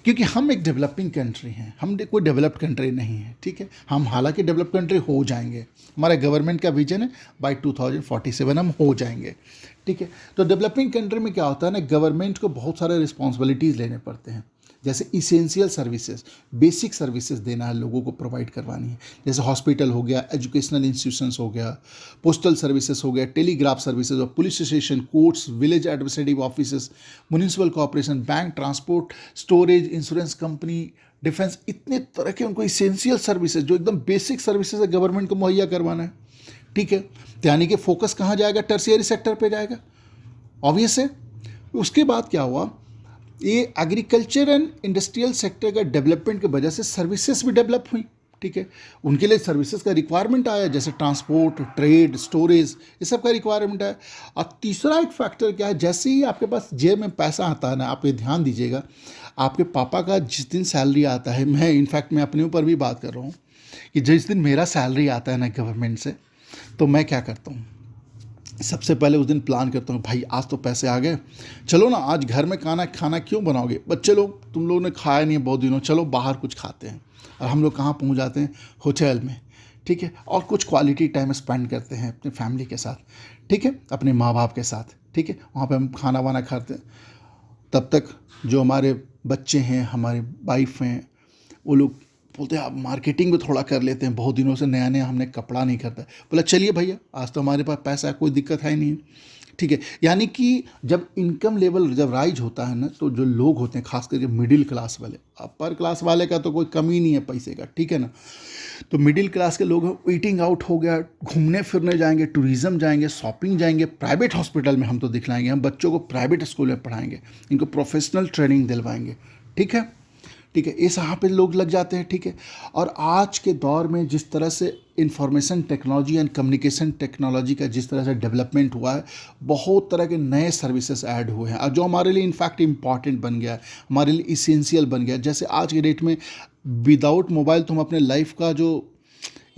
क्योंकि हम एक डेवलपिंग कंट्री हैं, हम कोई डेवलप्ड कंट्री नहीं है, ठीक है। हम हालांकि डेवलप कंट्री हो जाएंगे, हमारा गवर्नमेंट का विजन है बाय 2047 हम हो जाएंगे, ठीक है। तो डेवलपिंग कंट्री में क्या होता है ना, गवर्नमेंट को बहुत सारे रिस्पॉन्सिबिलिटीज़ लेने पड़ते हैं। जैसे इसेंशियल सर्विसेज, बेसिक सर्विसेज देना है, लोगों को प्रोवाइड करवानी है। जैसे हॉस्पिटल हो गया, एजुकेशनल इंस्टीट्यूशंस हो गया, पोस्टल सर्विसेज हो गया, टेलीग्राफ सर्विसेज और police station, courts, village administrative offices, municipal corporation, bank, transport, storage, insurance company, defence, इतने तरह के उनको इसेंशियल सर्विसेज जो एकदम बेसिक सर्विसेज है गवर्नमेंट को मुहैया करवाना है, ठीक है। तो यानी कि फोकस कहाँ जाएगा? टर्शियरी सेक्टर पे जाएगा, ऑब्वियस है। उसके बाद क्या हुआ, ये एग्रीकल्चर एंड इंडस्ट्रियल सेक्टर का डेवलपमेंट की वजह से सर्विसेज भी डेवलप हुई, ठीक है। उनके लिए सर्विसेज का रिक्वायरमेंट आया, जैसे ट्रांसपोर्ट, ट्रेड, स्टोरेज, ये सब का रिक्वायरमेंट आया। और तीसरा एक फैक्टर क्या है, जैसे ही आपके पास जेब में पैसा आता है ना, आप ये ध्यान दीजिएगा, आपके पापा का जिस दिन सैलरी आता है, मैं इनफैक्ट मैं अपने ऊपर भी बात कर रहा हूँ कि जिस दिन मेरा सैलरी आता है ना गवर्नमेंट से, तो मैं क्या करता हूँ, सबसे पहले उस दिन प्लान करता हूँ, भाई आज तो पैसे आ गए, चलो ना आज घर में खाना क्यों बनाओगे, बच्चे लोग तुम लोगों ने खाया नहीं है बहुत दिनों, चलो बाहर कुछ खाते हैं। और हम लोग कहाँ पहुँच जाते हैं? होटल में, ठीक है। और कुछ क्वालिटी टाइम स्पेंड करते हैं अपने फैमिली के साथ, ठीक है, अपने माँ बाप के साथ, ठीक है। वहाँ पे हम खाना वाना खाते हैं। तब तक जो हमारे बच्चे हैं, हमारे वाइफ हैं, वो लोग बोलते हैं आप मार्केटिंग भी थोड़ा कर लेते हैं, बहुत दिनों से नया नया हमने कपड़ा नहीं खरीदा। बोला चलिए भैया, आज तो हमारे पास पैसा है, कोई दिक्कत है नहीं, ठीक है। यानी कि जब इनकम लेवल जब राइज होता है ना, तो जो लोग होते हैं खास करके मिडिल क्लास वाले, अपर क्लास वाले का तो कोई कमी नहीं है पैसे का, ठीक है ना। तो मिडिल क्लास के लोग ईटिंग आउट हो गया, घूमने फिरने जाएंगे, टूरिज़्म जाएंगे, शॉपिंग जाएंगे, प्राइवेट हॉस्पिटल में हम तो दिखलाएंगे, हम बच्चों को प्राइवेट स्कूल में पढ़ाएंगे, इनको प्रोफेशनल ट्रेनिंग दिलवाएंगे, ठीक है, ठीक है। इस यहाँ पे लोग लग जाते हैं, ठीक है। और आज के दौर में जिस तरह से information technology and communication technology का जिस तरह से डेवलपमेंट हुआ है, बहुत तरह के नए सर्विसेज ऐड हुए हैं, और जो हमारे लिए इनफैक्ट इम्पॉर्टेंट बन गया है, हमारे लिए इसेंशियल बन गया है। जैसे आज के डेट में विदाउट मोबाइल तो हम अपने लाइफ का जो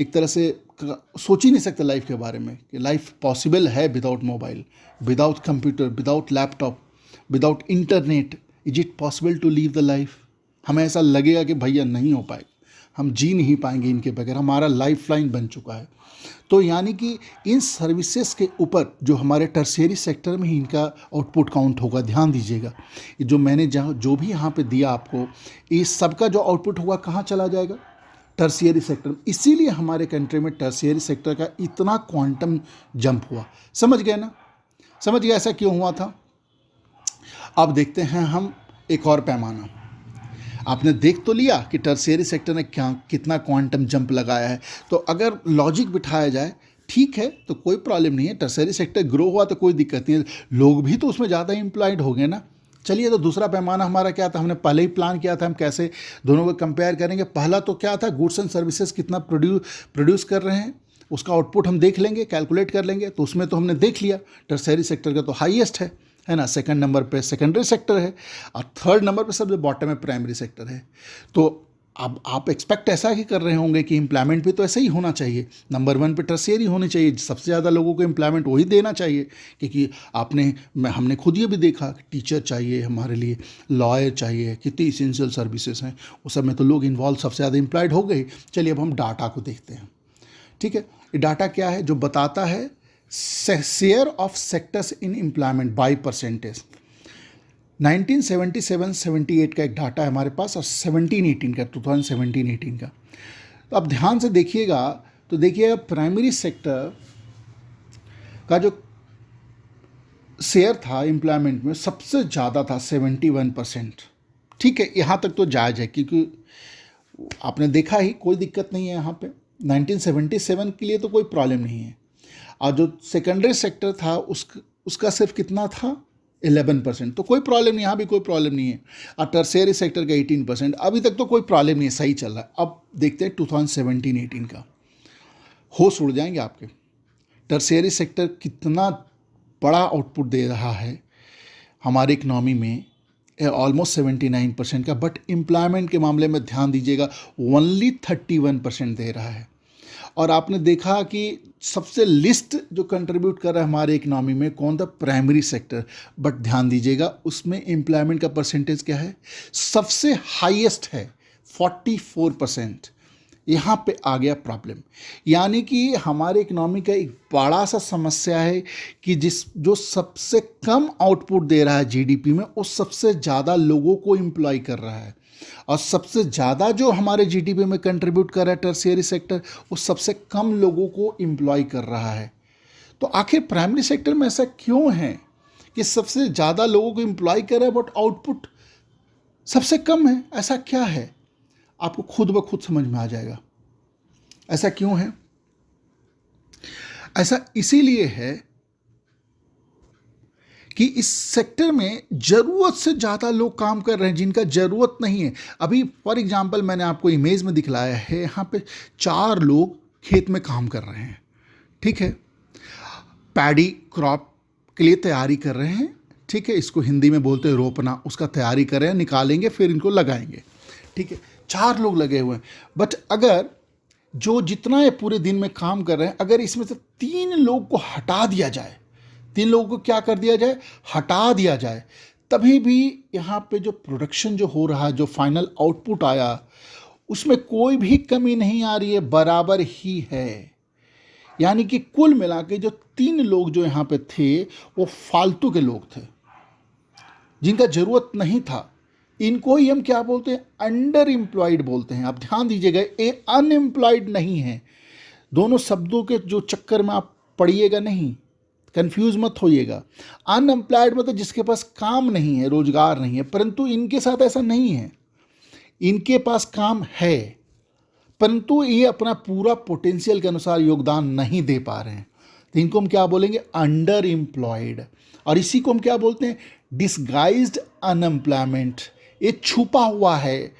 एक तरह से सोच ही नहीं सकते लाइफ के बारे में, कि लाइफ पॉसिबल है without mobile, without computer, without laptop, without internet. Is it possible to live the life? हमें ऐसा लगेगा कि भैया नहीं हो पाएगा, हम जी नहीं पाएंगे इनके बगैर, हमारा लाइफ लाइन बन चुका है। तो यानी कि इन सर्विसेज के ऊपर जो हमारे टर्शियरी सेक्टर में ही इनका आउटपुट काउंट होगा। ध्यान दीजिएगा, जो मैंने जो भी यहाँ पे दिया आपको, इस सबका जो आउटपुट होगा कहाँ चला जाएगा? Tertiary sector. इसीलिए हमारे कंट्री में टर्शियरी सेक्टर का इतना क्वांटम जंप हुआ। समझ गए ना? समझ गए ऐसा क्यों हुआ था? अब देखते हैं हम एक और पैमाना। आपने देख तो लिया कि टर्शियरी सेक्टर ने कितना क्वांटम जंप लगाया है। तो अगर लॉजिक बिठाया जाए, ठीक है, तो कोई प्रॉब्लम नहीं है, टर्शियरी सेक्टर ग्रो हुआ तो कोई दिक्कत नहीं है, लोग भी तो उसमें ज़्यादा एम्प्लॉयड हो गए ना, चलिए, तो दूसरा पैमाना हमारा क्या था, हमने पहले ही प्लान किया था हम कैसे दोनों को कंपेयर करेंगे। पहला तो क्या था, गुड्स एंड सर्विसेज कितना प्रोड्यूस कर रहे हैं, उसका आउटपुट हम देख लेंगे, कैलकुलेट कर लेंगे। तो उसमें तो हमने देख लिया टर्शियरी सेक्टर का तो हाईएस्ट है ना। सेकंड नंबर पे सेकेंडरी सेक्टर है, और थर्ड नंबर पे सबसे बॉटम में प्राइमरी सेक्टर है। तो अब आप एक्सपेक्ट ऐसा ही कर रहे होंगे कि एम्प्लॉयमेंट भी तो ऐसे ही होना चाहिए, नंबर वन पे टर्शियरी होनी चाहिए, सबसे ज़्यादा लोगों को एम्प्लॉयमेंट वही देना चाहिए। क्योंकि हमने खुद ये भी देखा कि टीचर चाहिए हमारे लिए, लॉयर चाहिए, कितनी इसेंशियल सर्विसेज हैं, उस सब में तो लोग इन्वॉल्व सबसे ज़्यादा एम्प्लॉयड हो गए। चलिए अब हम डाटा को देखते हैं। ठीक है, ये डाटा क्या है, जो बताता है share of sectors in employment by percentage. 1977-78 का एक डाटा है हमारे पास, और 17-18 का, 2017-18 का। तो अब ध्यान से देखिएगा, तो देखिएगा प्राइमरी सेक्टर का जो शेयर था एम्प्लॉयमेंट में सबसे ज़्यादा था, 71%। ठीक है, यहाँ तक तो जायज़ है, क्योंकि आपने देखा ही, कोई दिक्कत नहीं है यहाँ पे। 1977 के लिए तो कोई प्रॉब्लम नहीं है। और जो सेकेंडरी सेक्टर था उसका सिर्फ कितना था, 11%। तो कोई प्रॉब्लम नहीं, यहाँ भी कोई प्रॉब्लम नहीं है। और टर्शियरी सेक्टर का 18%। अभी तक तो कोई प्रॉब्लम नहीं है, सही चल रहा है। अब देखते हैं 2017-18 का, होश उड़ जाएंगे आपके। टर्शियरी सेक्टर कितना बड़ा आउटपुट दे रहा है हमारी इकनॉमी में, ऑलमोस्ट 79% का। बट एम्प्लॉयमेंट के मामले में ध्यान दीजिएगा, ओनली 31% दे रहा है। और आपने देखा कि सबसे लिस्ट जो कंट्रीब्यूट कर रहा है हमारे इकनॉमी में कौन था, प्राइमरी सेक्टर। बट ध्यान दीजिएगा, उसमें एम्प्लॉयमेंट का परसेंटेज क्या है, सबसे हाईएस्ट है, 44%। यहाँ पे आ गया प्रॉब्लम। यानी कि हमारे इकनॉमी का एक बड़ा सा समस्या है कि जो सबसे कम आउटपुट दे रहा है जीडीपी में, वो सबसे ज़्यादा लोगों को एम्प्लॉय कर रहा है। और सबसे ज़्यादा जो हमारे जीडीपी में कंट्रीब्यूट कर रहा है टर्शियरी सेक्टर, वो सबसे कम लोगों को एम्प्लॉय कर रहा है। तो आखिर प्राइमरी सेक्टर में ऐसा क्यों है कि सबसे ज़्यादा लोगों को एम्प्लॉय कर रहा है बट आउटपुट सबसे कम है? ऐसा क्या है, आपको खुद ब खुद समझ में आ जाएगा ऐसा क्यों है। ऐसा इसीलिए है कि इस सेक्टर में ज़रूरत से ज़्यादा लोग काम कर रहे हैं जिनका ज़रूरत नहीं है। अभी फॉर एग्जांपल मैंने आपको इमेज में दिखलाया है, यहाँ पे 4 लोग खेत में काम कर रहे हैं। ठीक है, पैडी क्रॉप के लिए तैयारी कर रहे हैं। ठीक है, इसको हिंदी में बोलते हैं रोपना, उसका तैयारी कर रहे हैं, निकालेंगे फिर इनको लगाएंगे। ठीक है, 4 लोग लगे हुए हैं। बट अगर जो जितना ये पूरे दिन में काम कर रहे हैं, अगर इसमें से 3 लोग को हटा दिया जाए, 3 लोगों को क्या कर दिया जाए, हटा दिया जाए, तभी भी यहाँ पे जो प्रोडक्शन जो हो रहा है, जो फाइनल आउटपुट आया, उसमें कोई भी कमी नहीं आ रही है, बराबर ही है। यानी कि कुल मिला के जो 3 लोग जो यहाँ पे थे वो फालतू के लोग थे जिनका ज़रूरत नहीं था। इनको ही हम क्या बोलते हैं, अंडर एम्प्लॉयड बोलते हैं। आप ध्यान दीजिएगा, ये अनएम्प्लॉयड नहीं है। दोनों शब्दों के जो चक्कर में आप पड़िएगा नहीं, कंफ्यूज मत होइएगा। अनएम्प्लॉयड मतलब जिसके पास काम नहीं है, रोजगार नहीं है। परंतु इनके साथ ऐसा नहीं है, इनके पास काम है, परंतु ये अपना पूरा पोटेंशियल के अनुसार योगदान नहीं दे पा रहे हैं। तो इनको हम क्या बोलेंगे, अंडर एम्प्लॉयड। और इसी को हम क्या बोलते हैं, डिसगाइज्ड अनएम्प्लॉयमेंट। ये छुपा हुआ है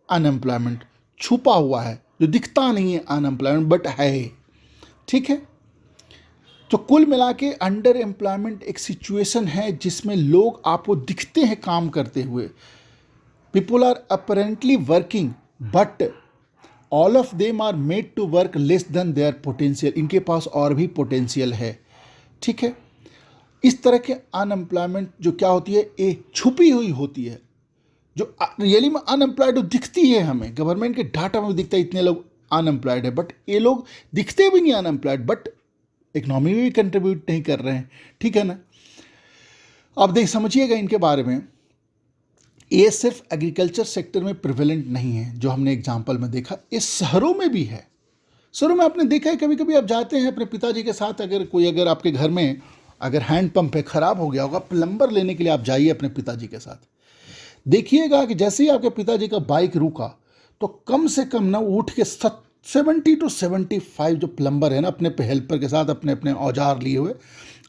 अनएम्प्लॉयमेंट, छुपा हुआ है, जो दिखता नहीं है अनएम्प्लॉयमेंट बट है। ठीक है, तो कुल मिला के अंडर एम्प्लॉयमेंट एक सिचुएशन है जिसमें लोग आपको दिखते हैं काम करते हुए। People are apparently working but all of them are made to work less than their potential. इनके पास और भी पोटेंशियल है। ठीक है, इस तरह के अनएम्प्लॉयमेंट जो क्या होती है, ये छुपी हुई होती है। जो रियली में अनएम्प्लॉयड दिखती है, हमें गवर्नमेंट के डाटा में दिखता है इतने लोग अनएम्प्लॉयड है, बट ये लोग दिखते भी नहीं अनएम्प्लॉयड, बट इकोनॉमी में भी कंट्रीब्यूट नहीं कर रहे हैं। ठीक है ना। अब देख समझिएगा इनके बारे में, ये सिर्फ एग्रीकल्चर सेक्टर में प्रिवेलेंट नहीं है जो हमने एग्जाम्पल में देखा, ये शहरों में भी है। शहरों में आपने देखा है, कभी कभी आप जाते हैं अपने पिताजी के साथ, अगर आपके घर में अगर हैंड पंप है, ख़राब हो गया होगा, प्लम्बर लेने के लिए आप जाइए अपने पिताजी के साथ, देखिएगा कि जैसे ही आपके पिताजी का बाइक रुका तो कम से कम ना उठ के 70 to 75 जो प्लम्बर है ना, अपने हेल्पर के साथ अपने अपने औजार लिए हुए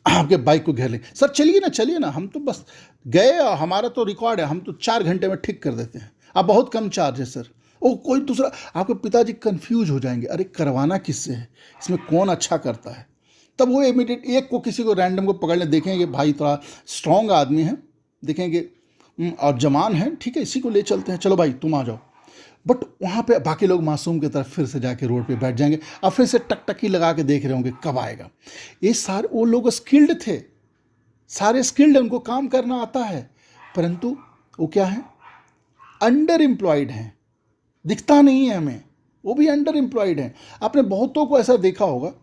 आपके बाइक को घेर लें, सर चलिए ना, हम तो बस गए, हमारा तो रिकॉर्ड है, हम तो 4 घंटे में ठीक कर देते हैं, आप बहुत कम चार्ज है सर। ओ कोई दूसरा, आपके पिताजी कंफ्यूज हो जाएंगे, अरे करवाना किससे है, इसमें कौन अच्छा करता है। तब वो इमीडिएट एक को, किसी को रैंडम को पकड़ लें, देखेंगे भाई थोड़ा स्ट्रांग आदमी है, देखेंगे और जवान है, ठीक है इसी को ले चलते हैं, चलो भाई तुम आ जाओ। बट वहाँ पे बाकी लोग मासूम की तरफ फिर से जाके रोड पे बैठ जाएंगे, अब फिर से टकटकी लगा के देख रहे होंगे कब आएगा। ये सारे वो लोग स्किल्ड थे, सारे स्किल्ड हैं, उनको काम करना आता है, परंतु वो क्या है, अंडर एम्प्लॉयड हैं, दिखता नहीं है हमें, वो भी अंडर एम्प्लॉयड हैं। आपने बहुतों को ऐसा देखा होगा,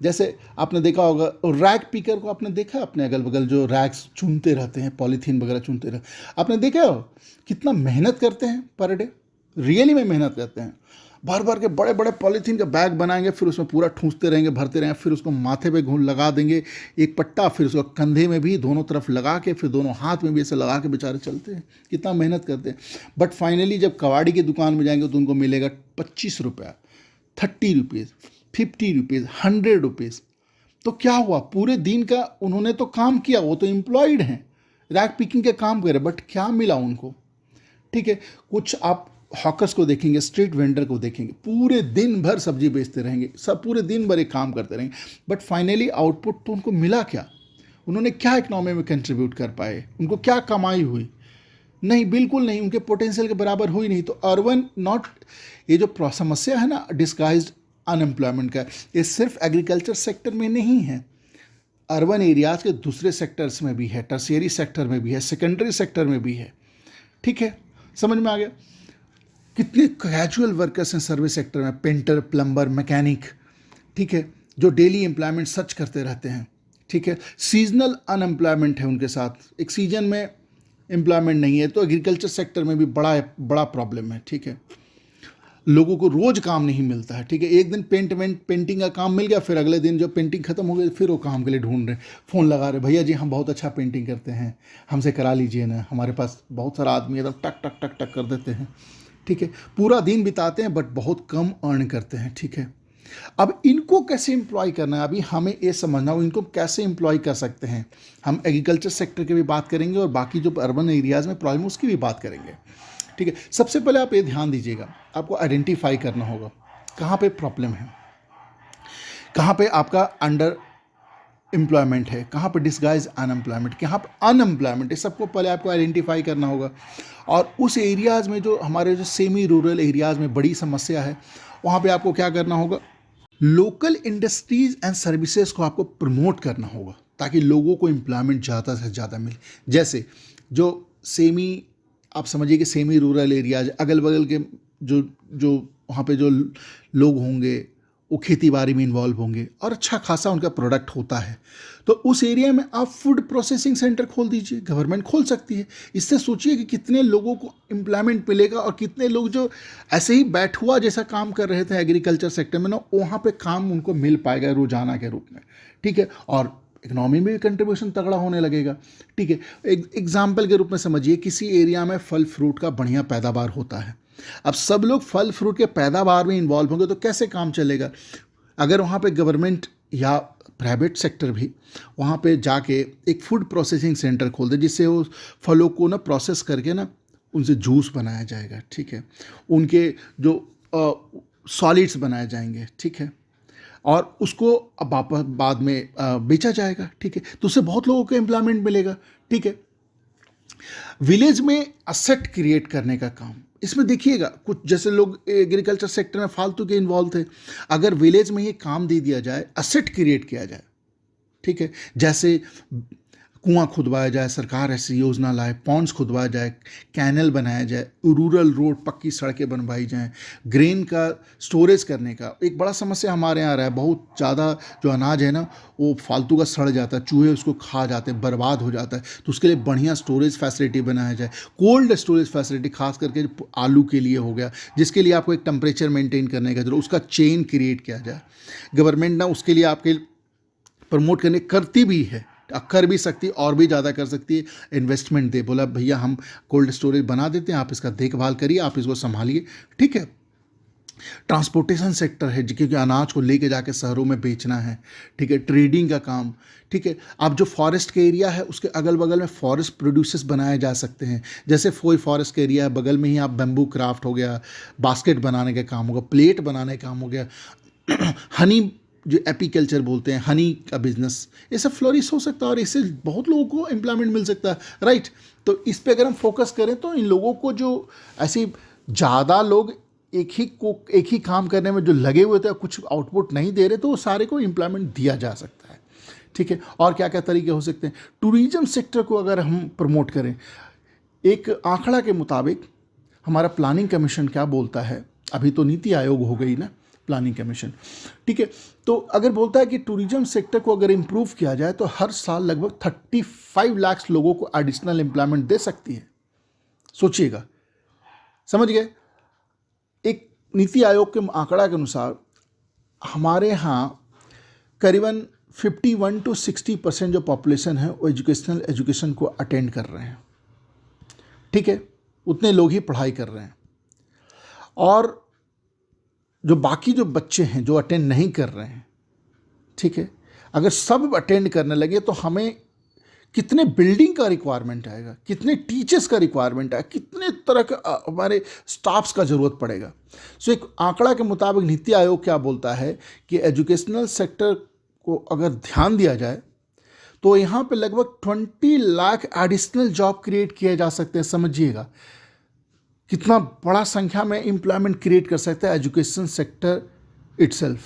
जैसे आपने देखा होगा रैग पिकर को, आपने देखा अपने अगल बगल जो रैग्स चुनते रहते हैं, पॉलीथीन वगैरह चुनते रहते, आपने देखा हो कितना मेहनत करते हैं पर डे, रियली में मेहनत करते हैं, भर भर के बड़े बड़े पॉलीथीन का बैग बनाएंगे, फिर उसमें पूरा ठूंसते रहेंगे, भरते रहेंगे, फिर उसको माथे पे घून लगा देंगे एक पट्टा, फिर उसको कंधे में भी दोनों तरफ लगा के, फिर दोनों हाथ में भी ऐसे लगा के बेचारे चलते हैं, कितना मेहनत करते हैं। बट फाइनली जब कबाड़ी की दुकान में जाएंगे तो उनको मिलेगा 25 रुपया, 30 रुपीज़, 50 रुपीज़, 100 रुपीज़। तो क्या हुआ, पूरे दिन का उन्होंने तो काम किया, वो तो एम्प्लॉयड हैं, रैक पिकिंग के काम करे, बट क्या मिला उनको, ठीक है। कुछ आप हॉकर्स को देखेंगे, स्ट्रीट वेंडर को देखेंगे, पूरे दिन भर सब्जी बेचते रहेंगे, सब पूरे दिन भर एक काम करते रहेंगे, बट फाइनली आउटपुट तो उनको मिला क्या, उन्होंने क्या इकोनॉमी में कंट्रीब्यूट कर पाए, उनको क्या कमाई हुई, नहीं, बिल्कुल नहीं, उनके पोटेंशियल के बराबर हुई नहीं। तो अर्बन नॉट, ये जो समस्या है ना डिस्गाइज्ड अनएम्प्लॉयमेंट का, ये सिर्फ एग्रीकल्चर सेक्टर में नहीं है, अर्बन एरियाज के दूसरे सेक्टर्स में भी है, टर्शियरी सेक्टर में भी है, सेकेंडरी सेक्टर में भी है, ठीक है, समझ में आ गया। कितने कैजुअल वर्कर्स हैं सर्विस सेक्टर में, पेंटर, प्लम्बर, मैकेनिक, ठीक है, जो डेली एम्प्लॉयमेंट सर्च करते रहते हैं, ठीक है। सीजनल अनएम्प्लॉयमेंट है उनके साथ, एक सीजन में एम्प्लॉयमेंट नहीं है, तो एग्रीकल्चर सेक्टर में भी बड़ा बड़ा प्रॉब्लम है, ठीक है। लोगों को रोज काम नहीं मिलता है, ठीक है, एक दिन पेंटिंग का काम मिल गया, फिर अगले दिन जब पेंटिंग खत्म हो गई फिर वो काम के लिए ढूंढ रहे, फ़ोन लगा रहे, भैया जी हम बहुत अच्छा पेंटिंग करते हैं, हमसे करा लीजिए ना, हमारे पास बहुत सारा आदमी एकदम टक टक टक टक कर देते हैं, ठीक है। पूरा दिन बिताते हैं बट बहुत कम अर्न करते हैं, ठीक है। अब इनको कैसे एम्प्लॉय करना है, अभी हमें ये समझना हो इनको कैसे एम्प्लॉय कर सकते हैं। हम एग्रीकल्चर सेक्टर की भी बात करेंगे और बाकी जो अर्बन एरियाज़ में प्रॉब्लम उसकी भी बात करेंगे, ठीक है। सबसे पहले आप ये ध्यान दीजिएगा, आपको आइडेंटिफाई करना होगा कहाँ पे प्रॉब्लम है, कहाँ पे आपका अंडर एम्प्लॉयमेंट है, कहाँ पे डिस्गाइज अनएम्प्लॉयमेंट, कहाँ पे अनएम्प्लॉयमेंट है, सबको पहले आपको आइडेंटिफाई करना होगा। और उस एरियाज़ में जो हमारे जो सेमी रूरल एरियाज़ में बड़ी समस्या है, वहाँ पे आपको क्या करना होगा, लोकल इंडस्ट्रीज़ एंड सर्विसेज को आपको प्रमोट करना होगा ताकि लोगों को एम्प्लॉयमेंट ज़्यादा से ज़्यादा मिले। जैसे जो सेमी, आप समझिए कि सेमी रूरल एरियाज, अगल बगल के जो जो वहाँ पे जो लोग होंगे वो खेती बाड़ी में इन्वॉल्व होंगे और अच्छा खासा उनका प्रोडक्ट होता है, तो उस एरिया में आप फूड प्रोसेसिंग सेंटर खोल दीजिए, गवर्नमेंट खोल सकती है। इससे सोचिए कि कितने लोगों को एम्प्लॉयमेंट मिलेगा और कितने लोग जो ऐसे ही बैठ हुआ जैसा काम कर रहे थे एग्रीकल्चर सेक्टर में ना, वहाँ पे काम उनको मिल पाएगा रोजाना के रूप में, ठीक है। और इकोनॉमी में भी कंट्रीब्यूशन तगड़ा होने लगेगा, ठीक है। एक एग्जाम्पल के रूप में समझिए, किसी एरिया में फल फ्रूट का बढ़िया पैदावार होता है, अब सब लोग फल फ्रूट के पैदावार में इन्वॉल्व होंगे तो कैसे काम चलेगा। अगर वहाँ पे गवर्नमेंट या प्राइवेट सेक्टर भी वहाँ पे जाके एक फूड प्रोसेसिंग सेंटर खोल दे, जिससे वो फलों को ना प्रोसेस करके ना उनसे जूस बनाया जाएगा, ठीक है, उनके जो सॉलिड्स बनाए जाएंगे, ठीक है, और उसको अब वापस बाद में बेचा जाएगा, ठीक है, तो उससे बहुत लोगों को एम्प्लॉयमेंट मिलेगा, ठीक है। विलेज में असेट क्रिएट करने का काम, इसमें देखिएगा कुछ जैसे लोग एग्रीकल्चर सेक्टर में फालतू के इन्वॉल्व थे, अगर विलेज में ये काम दे दिया जाए, असेट क्रिएट किया जाए, ठीक है, जैसे कुआं खुदवाया जाए, सरकार ऐसी योजना लाए, पॉन्ड्स खुदवाया जाए, कैनल बनाया जाए, रूरल रोड पक्की सड़कें बनवाई जाएं, ग्रेन का स्टोरेज करने का एक बड़ा समस्या हमारे यहाँ आ रहा है, बहुत ज़्यादा जो अनाज है ना वो फालतू का सड़ जाता है, चूहे उसको खा जाते हैं, बर्बाद हो जाता है, तो उसके लिए बढ़िया स्टोरेज फैसिलिटी बनाया जाए, कोल्ड स्टोरेज फैसिलिटी, खास करके आलू के लिए हो गया, जिसके लिए आपको एक टेम्परेचर मेंटेन करने का जरूरत, उसका चेन क्रिएट किया जाए। गवर्नमेंट ना उसके लिए आपके प्रमोट करने करती भी है, कर भी सकती है और भी ज़्यादा कर सकती है, इन्वेस्टमेंट दे, बोला भैया हम कोल्ड स्टोरेज बना देते हैं, आप इसका देखभाल करिए, आप इसको संभालिए, ठीक है। ट्रांसपोर्टेशन सेक्टर है क्योंकि अनाज को लेके जाके शहरों में बेचना है, ठीक है, ट्रेडिंग का काम, ठीक है। अब जो फॉरेस्ट के एरिया है उसके अगल बगल में फॉरेस्ट प्रोड्यूसर्स बनाए जा सकते हैं, जैसे कोई फॉरेस्ट का एरिया है बगल में ही आप बैम्बू क्राफ्ट हो गया, बास्केट बनाने का काम हो गया, प्लेट बनाने का काम हो गया, हनी जो एपीकल्चर बोलते हैं, हनी का बिजनेस, ये सब फ्लोरिश हो सकता है और इससे बहुत लोगों को एम्प्लॉयमेंट मिल सकता है, राइट। तो इस पे अगर हम फोकस करें तो इन लोगों को जो ऐसे ज़्यादा लोग एक ही काम करने में जो लगे हुए थे कुछ आउटपुट नहीं दे रहे तो वो सारे को एम्प्लॉयमेंट दिया जा सकता है, ठीक है। और क्या क्या तरीके हो सकते हैं, टूरिज्म सेक्टर को अगर हम प्रमोट करें, एक आंकड़ा के मुताबिक हमारा प्लानिंग कमीशन क्या बोलता है, अभी तो नीति आयोग हो गई ना प्लानिंग कमीशन, ठीक है। तो अगर बोलता है कि टूरिज्म सेक्टर को अगर इम्प्रूव किया जाए तो हर साल लगभग 35 लाख लोगों को एडिशनल एम्प्लॉयमेंट दे सकती है। सोचिएगा, समझ गए। एक नीति आयोग के आंकड़ा के अनुसार हमारे यहाँ करीबन 51 to 60% जो पॉपुलेशन है वो एजुकेशन को अटेंड कर रहे हैं, ठीक है, उतने लोग ही पढ़ाई कर रहे हैं। और जो बाकी जो बच्चे हैं जो अटेंड नहीं कर रहे हैं, ठीक है, अगर सब अटेंड करने लगे तो हमें कितने बिल्डिंग का रिक्वायरमेंट आएगा, कितने टीचर्स का रिक्वायरमेंट आएगा, कितने तरह का हमारे स्टाफ्स का ज़रूरत पड़ेगा। सो एक आंकड़ा के मुताबिक नीति आयोग क्या बोलता है कि एजुकेशनल सेक्टर को अगर ध्यान दिया जाए तो यहाँ पे लगभग 20 लाख एडिशनल जॉब क्रिएट किए जा सकते हैं। समझिएगा कितना बड़ा संख्या में एम्प्लॉयमेंट क्रिएट कर सकता है एजुकेशन सेक्टर इटसेल्फ,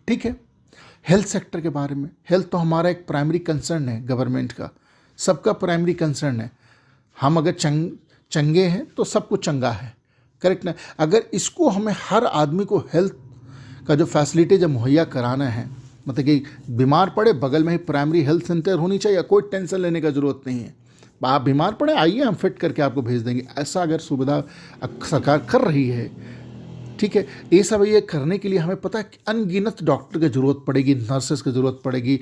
ठीक है। हेल्थ सेक्टर के बारे में, हेल्थ तो हमारा एक प्राइमरी कंसर्न है, गवर्नमेंट का सबका प्राइमरी कंसर्न है। हम अगर चंगे हैं तो सब कुछ चंगा है, करेक्ट ना। अगर इसको हमें हर आदमी को हेल्थ का जो फैसिलिटी जब मुहैया कराना है, मतलब कि बीमार पड़े बगल में ही प्राइमरी हेल्थ सेंटर होनी चाहिए, कोई टेंशन लेने का ज़रूरत नहीं है, आप बीमार पड़े आइए हम फिट करके आपको भेज देंगे, ऐसा अगर सुविधा सरकार कर रही है, ठीक है। ये सब ये करने के लिए हमें पता है कि अनगिनत डॉक्टर की ज़रूरत पड़ेगी, नर्सेस की ज़रूरत पड़ेगी,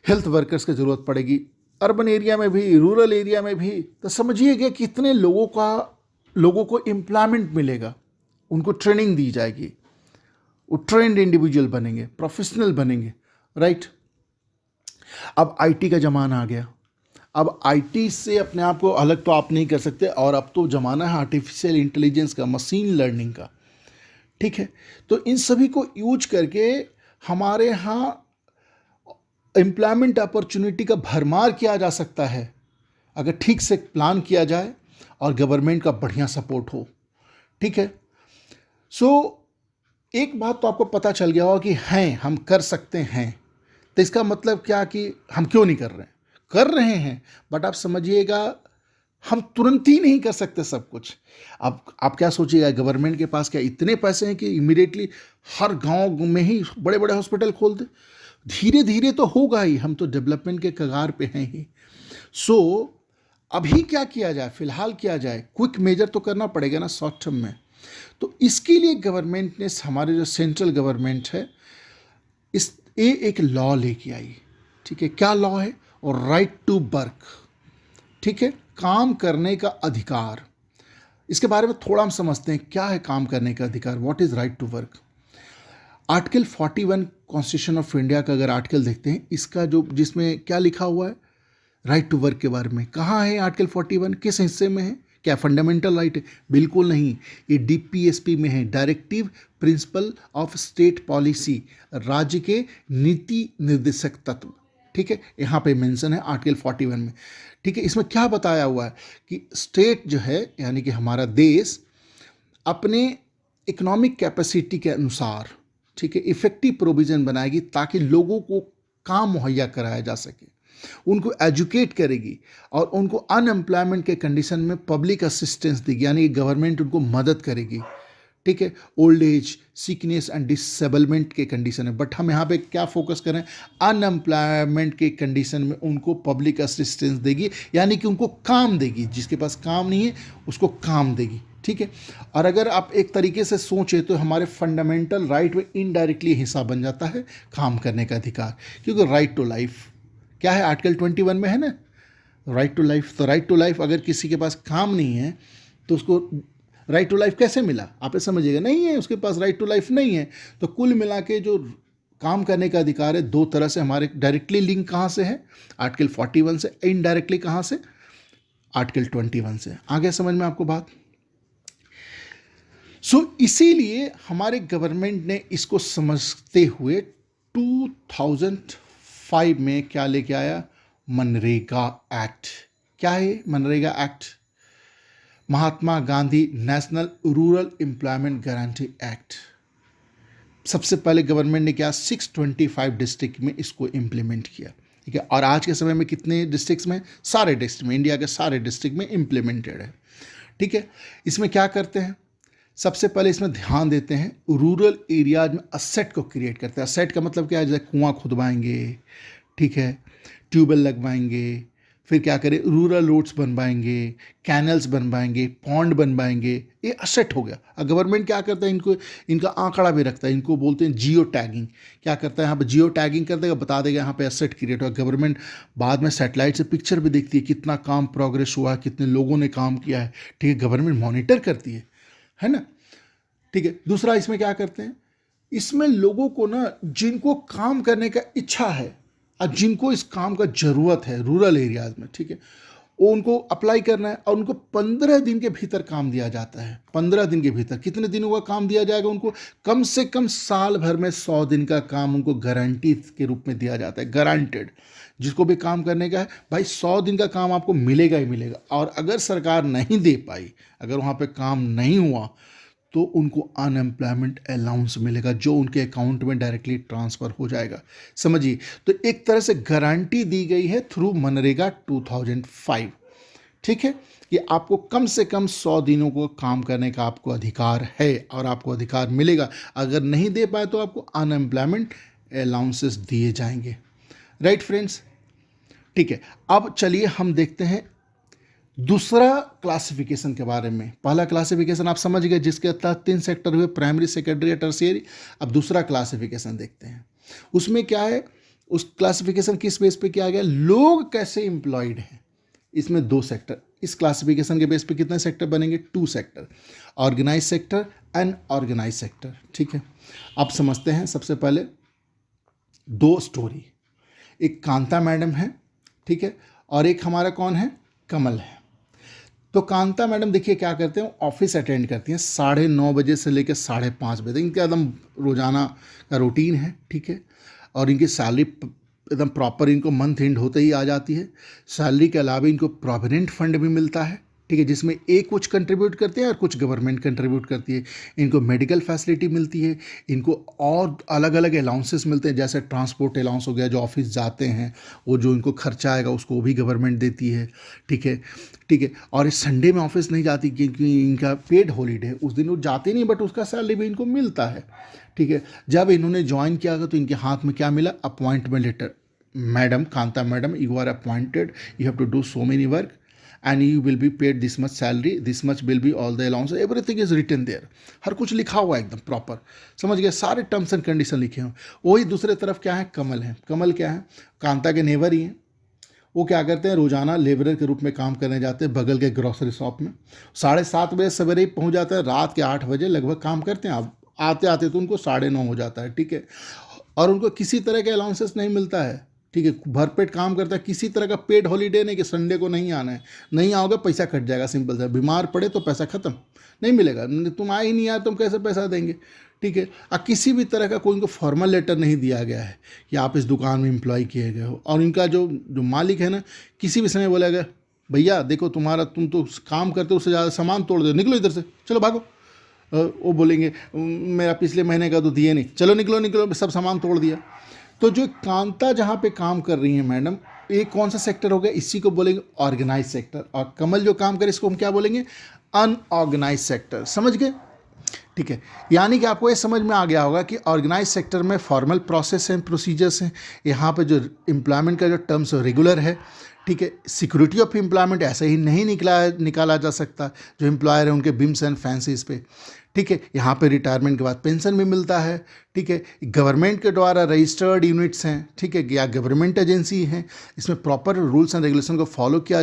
हेल्थ वर्कर्स की ज़रूरत पड़ेगी, अर्बन एरिया में भी, रूरल एरिया में भी। तो समझिएगा कि कितने लोगों को एम्प्लॉयमेंट मिलेगा, उनको ट्रेनिंग दी जाएगी, वो ट्रेंड इंडिविजुअल बनेंगे, प्रोफेशनल बनेंगे, राइट। अब आईटी का ज़माना आ गया, अब आईटी से अपने आप को अलग तो आप नहीं कर सकते, और अब तो ज़माना है आर्टिफिशियल इंटेलिजेंस का, मशीन लर्निंग का, ठीक है। तो इन सभी को यूज करके हमारे यहाँ एम्प्लॉयमेंट अपॉर्चुनिटी का भरमार किया जा सकता है अगर ठीक से प्लान किया जाए और गवर्नमेंट का बढ़िया सपोर्ट हो, ठीक है। सो एक बात तो आपको पता चल गया होगा कि हैं, हम कर सकते हैं। तो इसका मतलब क्या कि हम क्यों नहीं कर रहे हैं, बट आप समझिएगा हम तुरंत ही नहीं कर सकते सब कुछ। अब आप क्या सोचिएगा, गवर्नमेंट के पास क्या इतने पैसे हैं कि इमीडिएटली हर गांव में ही बड़े बड़े हॉस्पिटल खोल दे? धीरे धीरे तो होगा ही, हम तो डेवलपमेंट के कगार पे हैं ही। सो अभी क्या किया जाए, फिलहाल किया जाए, क्विक मेजर तो करना पड़ेगा ना शॉर्ट टर्म में। तो इसके लिए गवर्नमेंट ने, हमारे जो सेंट्रल गवर्नमेंट है, ये एक लॉ लेके आई, ठीक है। क्या लॉ है? और राइट टू वर्क, ठीक है, काम करने का अधिकार। इसके बारे में थोड़ा हम समझते हैं, क्या है काम करने का अधिकार, what is right to work. Article 41 constitution of India का अगर आर्टिकल देखते हैं, इसका जो जिसमें क्या लिखा हुआ है राइट टू वर्क के बारे में, कहाँ है आर्टिकल 41, किस हिस्से में है? क्या फंडामेंटल राइट है? बिल्कुल नहीं, ये डीपीएसपी में है, directive principle of state policy, राज्य के नीति निर्देशक तत्व, ठीक है, यहाँ पे मेंशन है आर्टिकल 41 में, ठीक है। इसमें क्या बताया हुआ है कि स्टेट जो है, यानी कि हमारा देश, अपने इकोनॉमिक कैपेसिटी के अनुसार, ठीक है, इफेक्टिव प्रोविज़न बनाएगी ताकि लोगों को काम मुहैया कराया जा सके, उनको एजुकेट करेगी और उनको अनएम्प्लॉयमेंट के कंडीशन में पब्लिक असिस्टेंस देगी, यानी गवर्नमेंट उनको मदद करेगी, ठीक है, old age, sickness and disablement के कंडीशन में। बट हम यहाँ पे क्या फोकस करें, अनएम्प्लॉयमेंट के कंडीशन में उनको पब्लिक असिस्टेंस देगी, यानी कि उनको काम देगी, जिसके पास काम नहीं है उसको काम देगी, ठीक है। और अगर आप एक तरीके से सोचें तो हमारे फंडामेंटल राइट में इनडायरेक्टली हिस्सा बन जाता है काम करने का अधिकार, क्योंकि राइट टू लाइफ क्या है, आर्टिकल 21 में है ना, राइट टू लाइफ। तो राइट टू लाइफ, अगर किसी के पास काम नहीं है तो उसको राइट टू लाइफ कैसे मिला, आप ये समझिएगा, नहीं है उसके पास राइट टू लाइफ नहीं है। तो कुल मिला के जो काम करने का अधिकार है दो तरह से हमारे डायरेक्टली लिंक कहाँ से है, आर्टिकल 41 से, इनडायरेक्टली कहाँ से, आर्टिकल 21 से। आ गया समझ में आपको बात। इसीलिए हमारे गवर्नमेंट ने इसको समझते हुए 2005 में क्या लेके आया, मनरेगा एक्ट। क्या है MNREGA act, Mahatma Gandhi national rural employment guarantee act. सबसे पहले गवर्नमेंट ने क्या 625 डिस्ट्रिक्ट में इसको इम्प्लीमेंट किया, ठीक है। और आज के समय में कितने डिस्ट्रिक्ट्स में, सारे डिस्ट्रिक्ट में, इंडिया के सारे डिस्ट्रिक्ट में इम्प्लीमेंटेड है, ठीक है। इसमें क्या करते हैं, सबसे पहले इसमें ध्यान देते हैं रूरल एरियाज में असेट को क्रिएट करते हैं। असेट का मतलब क्या है, जैसे कुआं खुदवाएंगे, ठीक है, ट्यूबवेल लगवाएंगे, फिर क्या करें, रूरल रोड्स बनवाएंगे, कैनल्स बनवाएंगे, पॉन्ड बनवाएंगे, ये असेट हो गया। और गवर्नमेंट क्या करता है, इनका आंकड़ा भी रखता है, इनको बोलते हैं जियो टैगिंग। क्या करता है, यहाँ पे जियो टैगिंग कर देगा, बता देगा यहाँ पे असेट क्रिएट हुआ। गवर्नमेंट बाद में सैटेलाइट से पिक्चर भी देखती है कितना काम प्रोग्रेस हुआ है, कितने लोगों ने काम किया है, ठीक है। गवर्नमेंट मॉनिटर करती है ना, ठीक है। दूसरा इसमें क्या करते हैं, इसमें लोगों को ना, जिनको काम करने का इच्छा है और जिनको इस काम का ज़रूरत है रूरल एरियाज में, ठीक है, वो उनको अप्लाई करना है और उनको 15 दिन के भीतर काम दिया जाता है। 15 दिन के भीतर कितने दिनों का काम दिया जाएगा उनको, कम से कम साल भर में 100 दिन का काम उनको गारंटी के रूप में दिया जाता है, गारंटेड। जिसको भी काम करने का है भाई 100 दिन का काम आपको मिलेगा ही मिलेगा। और अगर सरकार नहीं दे पाई, अगर वहाँ पे काम नहीं हुआ, तो उनको अनएम्प्लॉयमेंट अलाउंस मिलेगा जो उनके अकाउंट में डायरेक्टली ट्रांसफ़र हो जाएगा। समझिए, तो एक तरह से गारंटी दी गई है थ्रू मनरेगा 2005, ठीक है, कि आपको कम से कम 100 दिनों को काम करने का आपको अधिकार है और आपको अधिकार मिलेगा। अगर नहीं दे पाए तो आपको अनएम्प्लॉयमेंट अलाउंसेस दिए जाएंगे। राइट फ्रेंड्स, ठीक है। अब चलिए हम देखते हैं दूसरा क्लासिफिकेशन के बारे में। पहला क्लासिफिकेशन आप समझ गए, जिसके तहत 3 सेक्टर हुए, प्राइमरी, सेकेंडरी या टर्शियरी। अब दूसरा क्लासिफिकेशन देखते हैं, उसमें क्या है, उस क्लासिफिकेशन किस बेस पे किया गया, लोग कैसे एम्प्लॉयड हैं। इसमें 2 सेक्टर, इस क्लासिफिकेशन के बेस पे कितने सेक्टर बनेंगे, 2 sector, organise sector, unorganise sector, ठीक है। अब समझते हैं सबसे पहले 2 स्टोरी। एक कांता मैडम है, ठीक है, और एक हमारा कौन है, कमल है। तो कांता मैडम देखिए क्या करते हैं, ऑफिस अटेंड करती हैं 9:30 बजे से लेकर 5:30 बजे तक, इनका एकदम रोजाना का रूटीन है, ठीक है। और इनकी सैलरी एकदम प्रॉपर इनको मंथ एंड होते ही आ जाती है। सैलरी के अलावा इनको प्रोविडेंट फंड भी मिलता है, ठीक है, जिसमें एक कुछ कंट्रीब्यूट करते हैं और कुछ गवर्नमेंट कंट्रीब्यूट करती है। इनको मेडिकल फैसिलिटी मिलती है, इनको और अलग अलग अलाउंसेस मिलते हैं, जैसे ट्रांसपोर्ट अलाउंस हो गया, जो ऑफिस जाते हैं वो जो इनको खर्चा आएगा उसको भी गवर्नमेंट देती है, ठीक है, ठीक है। और इस संडे में ऑफिस नहीं जाती क्योंकि इनका पेड हॉलीडे है, उस दिन वो जाते नहीं, बट उसका सैलरी भी इनको मिलता है, ठीक है। जब इन्होंने ज्वाइन किया तो इनके हाथ में क्या मिला, appointment letter. Madam, Kanta madam, you are appointed, you have to do so many work and you will be paid this much salary, this much will be all the allowances, everything is written there। हर कुछ लिखा हुआ है एकदम proper, समझ गए, सारे terms and condition लिखे हुए। वही दूसरे तरफ क्या है, कमल है। कमल क्या है, कांता के नेबर ही हैं। वो क्या करते हैं, रोजाना लेबरर के रूप में काम करने जाते हैं बगल के ग्रॉसरी शॉप में। 7:30 बजे सवेरे ही पहुंच जाते हैं, रात के 8 बजे लगभग काम करते हैं। अब आते आते तो उनको 9:30 हो जाता है, ठीक है। और उनको किसी तरह के अलाउंसेस नहीं मिलता है, ठीक है, भरपेट काम करता है। किसी तरह का पेड हॉलीडे नहीं कि संडे को नहीं आना है, नहीं आओगे पैसा कट जाएगा, सिंपल सा। बीमार पड़े तो पैसा खत्म, नहीं मिलेगा। तुम आए ही नहीं यार, तुम कैसे पैसा देंगे, ठीक है। और किसी भी तरह का कोई इनको फॉर्मल लेटर नहीं दिया गया है कि आप इस दुकान में एम्प्लॉय किए गए हो। और इनका जो मालिक है ना, किसी भी समय बोलेगा भैया देखो तुम तो काम करते हो, उससे ज़्यादा सामान तोड़ दो, निकलो इधर से, चलो भागो। वो बोलेंगे मेरा पिछले महीने का तो दिए नहीं, चलो निकलो निकलो, सब सामान तोड़ दिया। तो जो कांता जहाँ पे काम कर रही हैं मैडम, ये कौन सा सेक्टर हो गया, इसी को बोलेंगे ऑर्गेनाइज सेक्टर। और कमल जो काम करे इसको हम क्या बोलेंगे, अनऑर्गेनाइज सेक्टर। समझ गए, ठीक है। यानी कि आपको ये समझ में आ गया होगा कि ऑर्गेनाइज सेक्टर में फॉर्मल प्रोसेस हैं, प्रोसीजर्स हैं। यहाँ पे जो एम्प्लॉयमेंट का जो टर्म्स रेगुलर है, ठीक है। सिक्योरिटी ऑफ एम्प्लॉयमेंट ऐसे ही नहीं निकाला जा सकता। जो एम्प्लॉयर है उनके बिम्स एंड फैंसीज पे, ठीक है। यहाँ पे रिटायरमेंट के बाद पेंशन भी मिलता है, ठीक है। गवर्नमेंट के द्वारा रजिस्टर्ड यूनिट्स हैं, ठीक है, या गवर्नमेंट एजेंसी हैं। इसमें प्रॉपर रूल्स एंड रेगुलेशन को फॉलो किया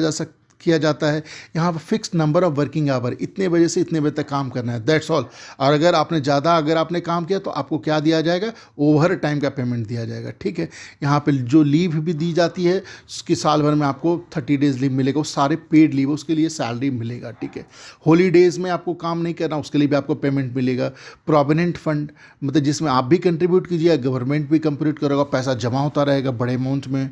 किया जाता है। यहाँ पर fix number of working hour, इतने बजे से इतने बजे तक काम करना है, दैट्स ऑल। और अगर आपने काम किया तो आपको क्या दिया जाएगा, ओवर टाइम का पेमेंट दिया जाएगा, ठीक है। यहाँ पे जो लीव भी दी जाती है उसकी साल भर में आपको 30 डेज लीव मिलेगा, वो सारे पेड लीव, उसके लिए सैलरी मिलेगा, ठीक है। हॉलीडेज़ में आपको काम नहीं करना, उसके लिए भी आपको पेमेंट मिलेगा। प्रोविडेंट फंड, मतलब जिसमें आप भी कंट्रीब्यूट कीजिए, गवर्नमेंट भी कंट्रीब्यूट करेगा, पैसा जमा होता रहेगा बड़े अमाउंट में,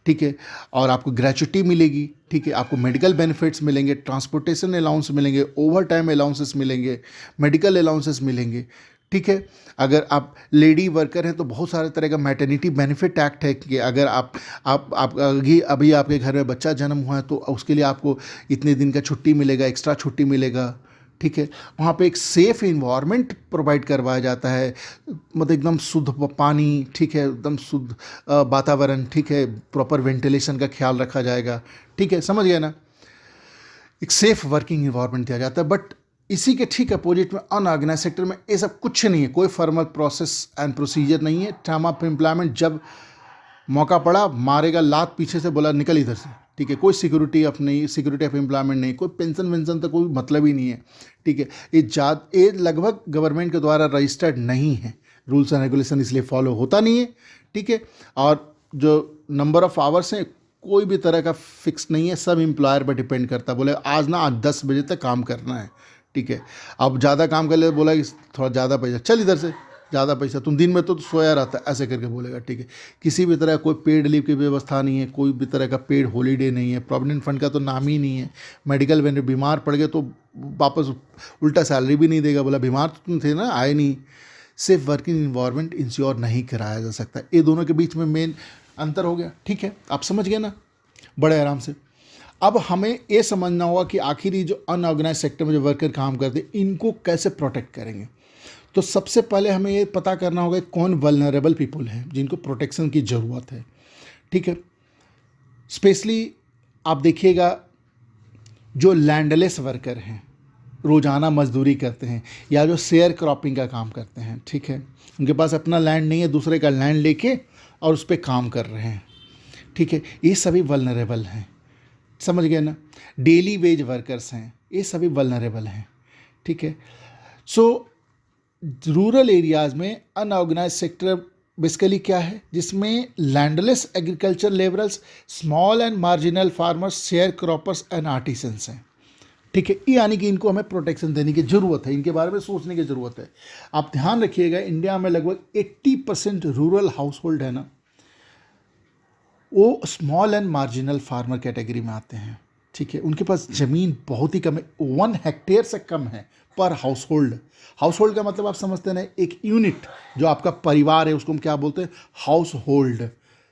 ठीक है। और आपको ग्रेच्युटी मिलेगी, ठीक है। आपको मेडिकल बेनिफिट्स मिलेंगे, ट्रांसपोर्टेशन अलाउंस मिलेंगे, ओवर टाइम अलाउंसेस मिलेंगे, मेडिकल अलाउंसेस मिलेंगे, ठीक है। अगर आप लेडी वर्कर हैं तो बहुत सारे तरह का मैटरनिटी बेनिफिट एक्ट है कि अगर आप अभी आपके घर में बच्चा जन्म हुआ है तो उसके लिए आपको इतने दिन का छुट्टी मिलेगा, एक्स्ट्रा छुट्टी मिलेगा, ठीक है। वहाँ पे एक सेफ़ इन्वायरमेंट प्रोवाइड करवाया जाता है, मतलब एकदम शुद्ध पानी, ठीक है, एकदम शुद्ध वातावरण, ठीक है, प्रॉपर वेंटिलेशन का ख्याल रखा जाएगा, ठीक है, समझ गए ना। एक सेफ वर्किंग इन्वायरमेंट दिया जाता है। बट इसी के ठीक अपोजिट में अनऑर्गेनाइज सेक्टर में ये सब कुछ नहीं है, कोई फॉर्मल प्रोसेस एंड प्रोसीजर नहीं है। टर्म ऑफ एम्प्लॉयमेंट, जब मौका पड़ा मारेगा लात पीछे से, बोला निकल इधर से, ठीक है। कोई सिक्योरिटी ऑफ एम्प्लॉयमेंट नहीं, कोई पेंशन वेंशन तो कोई मतलब ही नहीं है, ठीक है। ये लगभग गवर्नमेंट के द्वारा रजिस्टर्ड नहीं है, रूल्स एंड रेगुलेशन इसलिए फॉलो होता नहीं है, ठीक है। और जो नंबर ऑफ आवर्स हैं कोई भी तरह का फिक्स नहीं है, सब एम्प्लॉयर पर डिपेंड करता है। बोले आज 10 बजे तक काम करना है, ठीक है। अब ज़्यादा काम कर ले, बोला कि थोड़ा ज़्यादा पैसा, चल इधर से, ज़्यादा पैसा, तुम दिन में तो सोया रहता है, ऐसे करके बोलेगा, ठीक है। किसी भी तरह कोई पेड लीव की व्यवस्था नहीं है, कोई भी तरह का पेड हॉलीडे नहीं है, प्रोविडेंट फंड का तो नाम ही नहीं है। मेडिकल बेनिफिट, बीमार पड़ गए तो वापस उल्टा सैलरी भी नहीं देगा, बोला बीमार तो तुम थे ना, आए नहीं। सेफ वर्किंग इन्वायरमेंट इंश्योर नहीं कराया जा सकता। ये दोनों के बीच में मेन अंतर हो गया, ठीक है, आप समझ गए ना, बड़े आराम से। अब हमें ये समझना होगा कि आखिर ये जो अनऑर्गेनाइज सेक्टर में जो वर्कर काम करते हैं इनको कैसे प्रोटेक्ट करेंगे। तो सबसे पहले हमें ये पता करना होगा कौन वल्नरेबल पीपल हैं जिनको प्रोटेक्शन की ज़रूरत है, ठीक है। स्पेशली आप देखिएगा जो लैंडलेस वर्कर हैं, रोज़ाना मजदूरी करते हैं, या जो शेयर क्रॉपिंग का काम करते हैं, ठीक है, उनके पास अपना लैंड नहीं है, दूसरे का लैंड लेके और उस पर काम कर रहे हैं, ठीक है, ये सभी वल्नरेबल हैं, समझ गए ना। डेली वेज वर्कर्स हैं, ये सभी वल्नरेबल हैं, ठीक है। सो रूरल एरियाज़ में अनऑर्गेनाइज सेक्टर बेसिकली क्या है, जिसमें landless agriculture labourers, small and marginal farmers, share croppers and artisans हैं, ठीक है। यानी कि इनको हमें प्रोटेक्शन देने की ज़रूरत है, इनके बारे में सोचने की ज़रूरत है। आप ध्यान रखिएगा, इंडिया में लगभग 80% रूरल हाउस होल्ड है ना, वो small and marginal farmer category में आते हैं, ठीक है। उनके पास ज़मीन बहुत ही कम है, 1 हेक्टेयर से कम है पर हाउस होल्ड। हाउस होल्ड का मतलब आप समझते हैं ना, एक यूनिट जो आपका परिवार है उसको हम क्या बोलते हैं, हाउस होल्ड,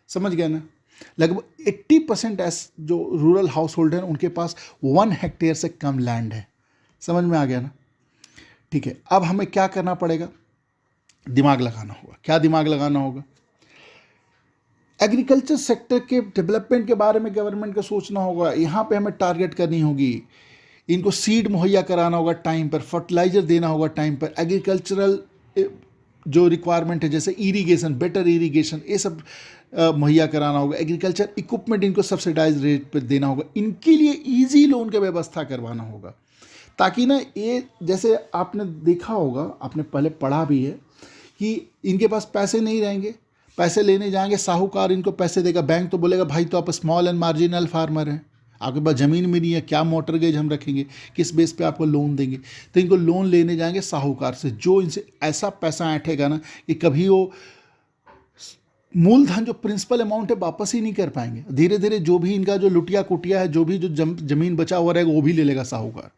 समझ गए ना। लगभग 80% जो रूरल हाउस होल्ड है उनके पास 1 हेक्टेयर से कम लैंड है, समझ में आ गया ना, ठीक है। अब हमें क्या करना पड़ेगा, दिमाग लगाना होगा। क्या दिमाग लगाना होगा, एग्रीकल्चर सेक्टर के डेवलपमेंट के बारे में गवर्नमेंट को सोचना होगा। यहाँ पे हमें टारगेट करनी होगी, इनको सीड मुहैया कराना होगा टाइम पर, फर्टिलाइज़र देना होगा टाइम पर, एग्रीकल्चरल जो रिक्वायरमेंट है जैसे इरिगेशन, बेटर इरिगेशन, ये सब मुहैया कराना होगा। एग्रीकल्चर इक्विपमेंट इनको सब्सिडाइज रेट पर देना होगा। इनके लिए ईजी लोन की व्यवस्था करवाना होगा, ताकि ना ये, जैसे आपने देखा होगा, आपने पहले पढ़ा भी है कि इनके पास पैसे नहीं रहेंगे, पैसे लेने जाएंगे, साहूकार इनको पैसे देगा, बैंक तो बोलेगा भाई तो आप स्मॉल एंड मार्जिनल फार्मर हैं, आपके पास ज़मीन भी नहीं है, क्या मोटरगेज हम रखेंगे, किस बेस पे आपको लोन देंगे। तो इनको लोन लेने जाएंगे साहूकार से, जो इनसे ऐसा पैसा ऐंठेगा ना कि कभी वो मूलधन जो प्रिंसिपल अमाउंट है वापस ही नहीं कर पाएंगे। धीरे धीरे जो भी इनका जो लुटिया कुटिया है, जो भी जो ज़मीन बचा हुआ रहेगा वो भी ले लेगा साहूकार,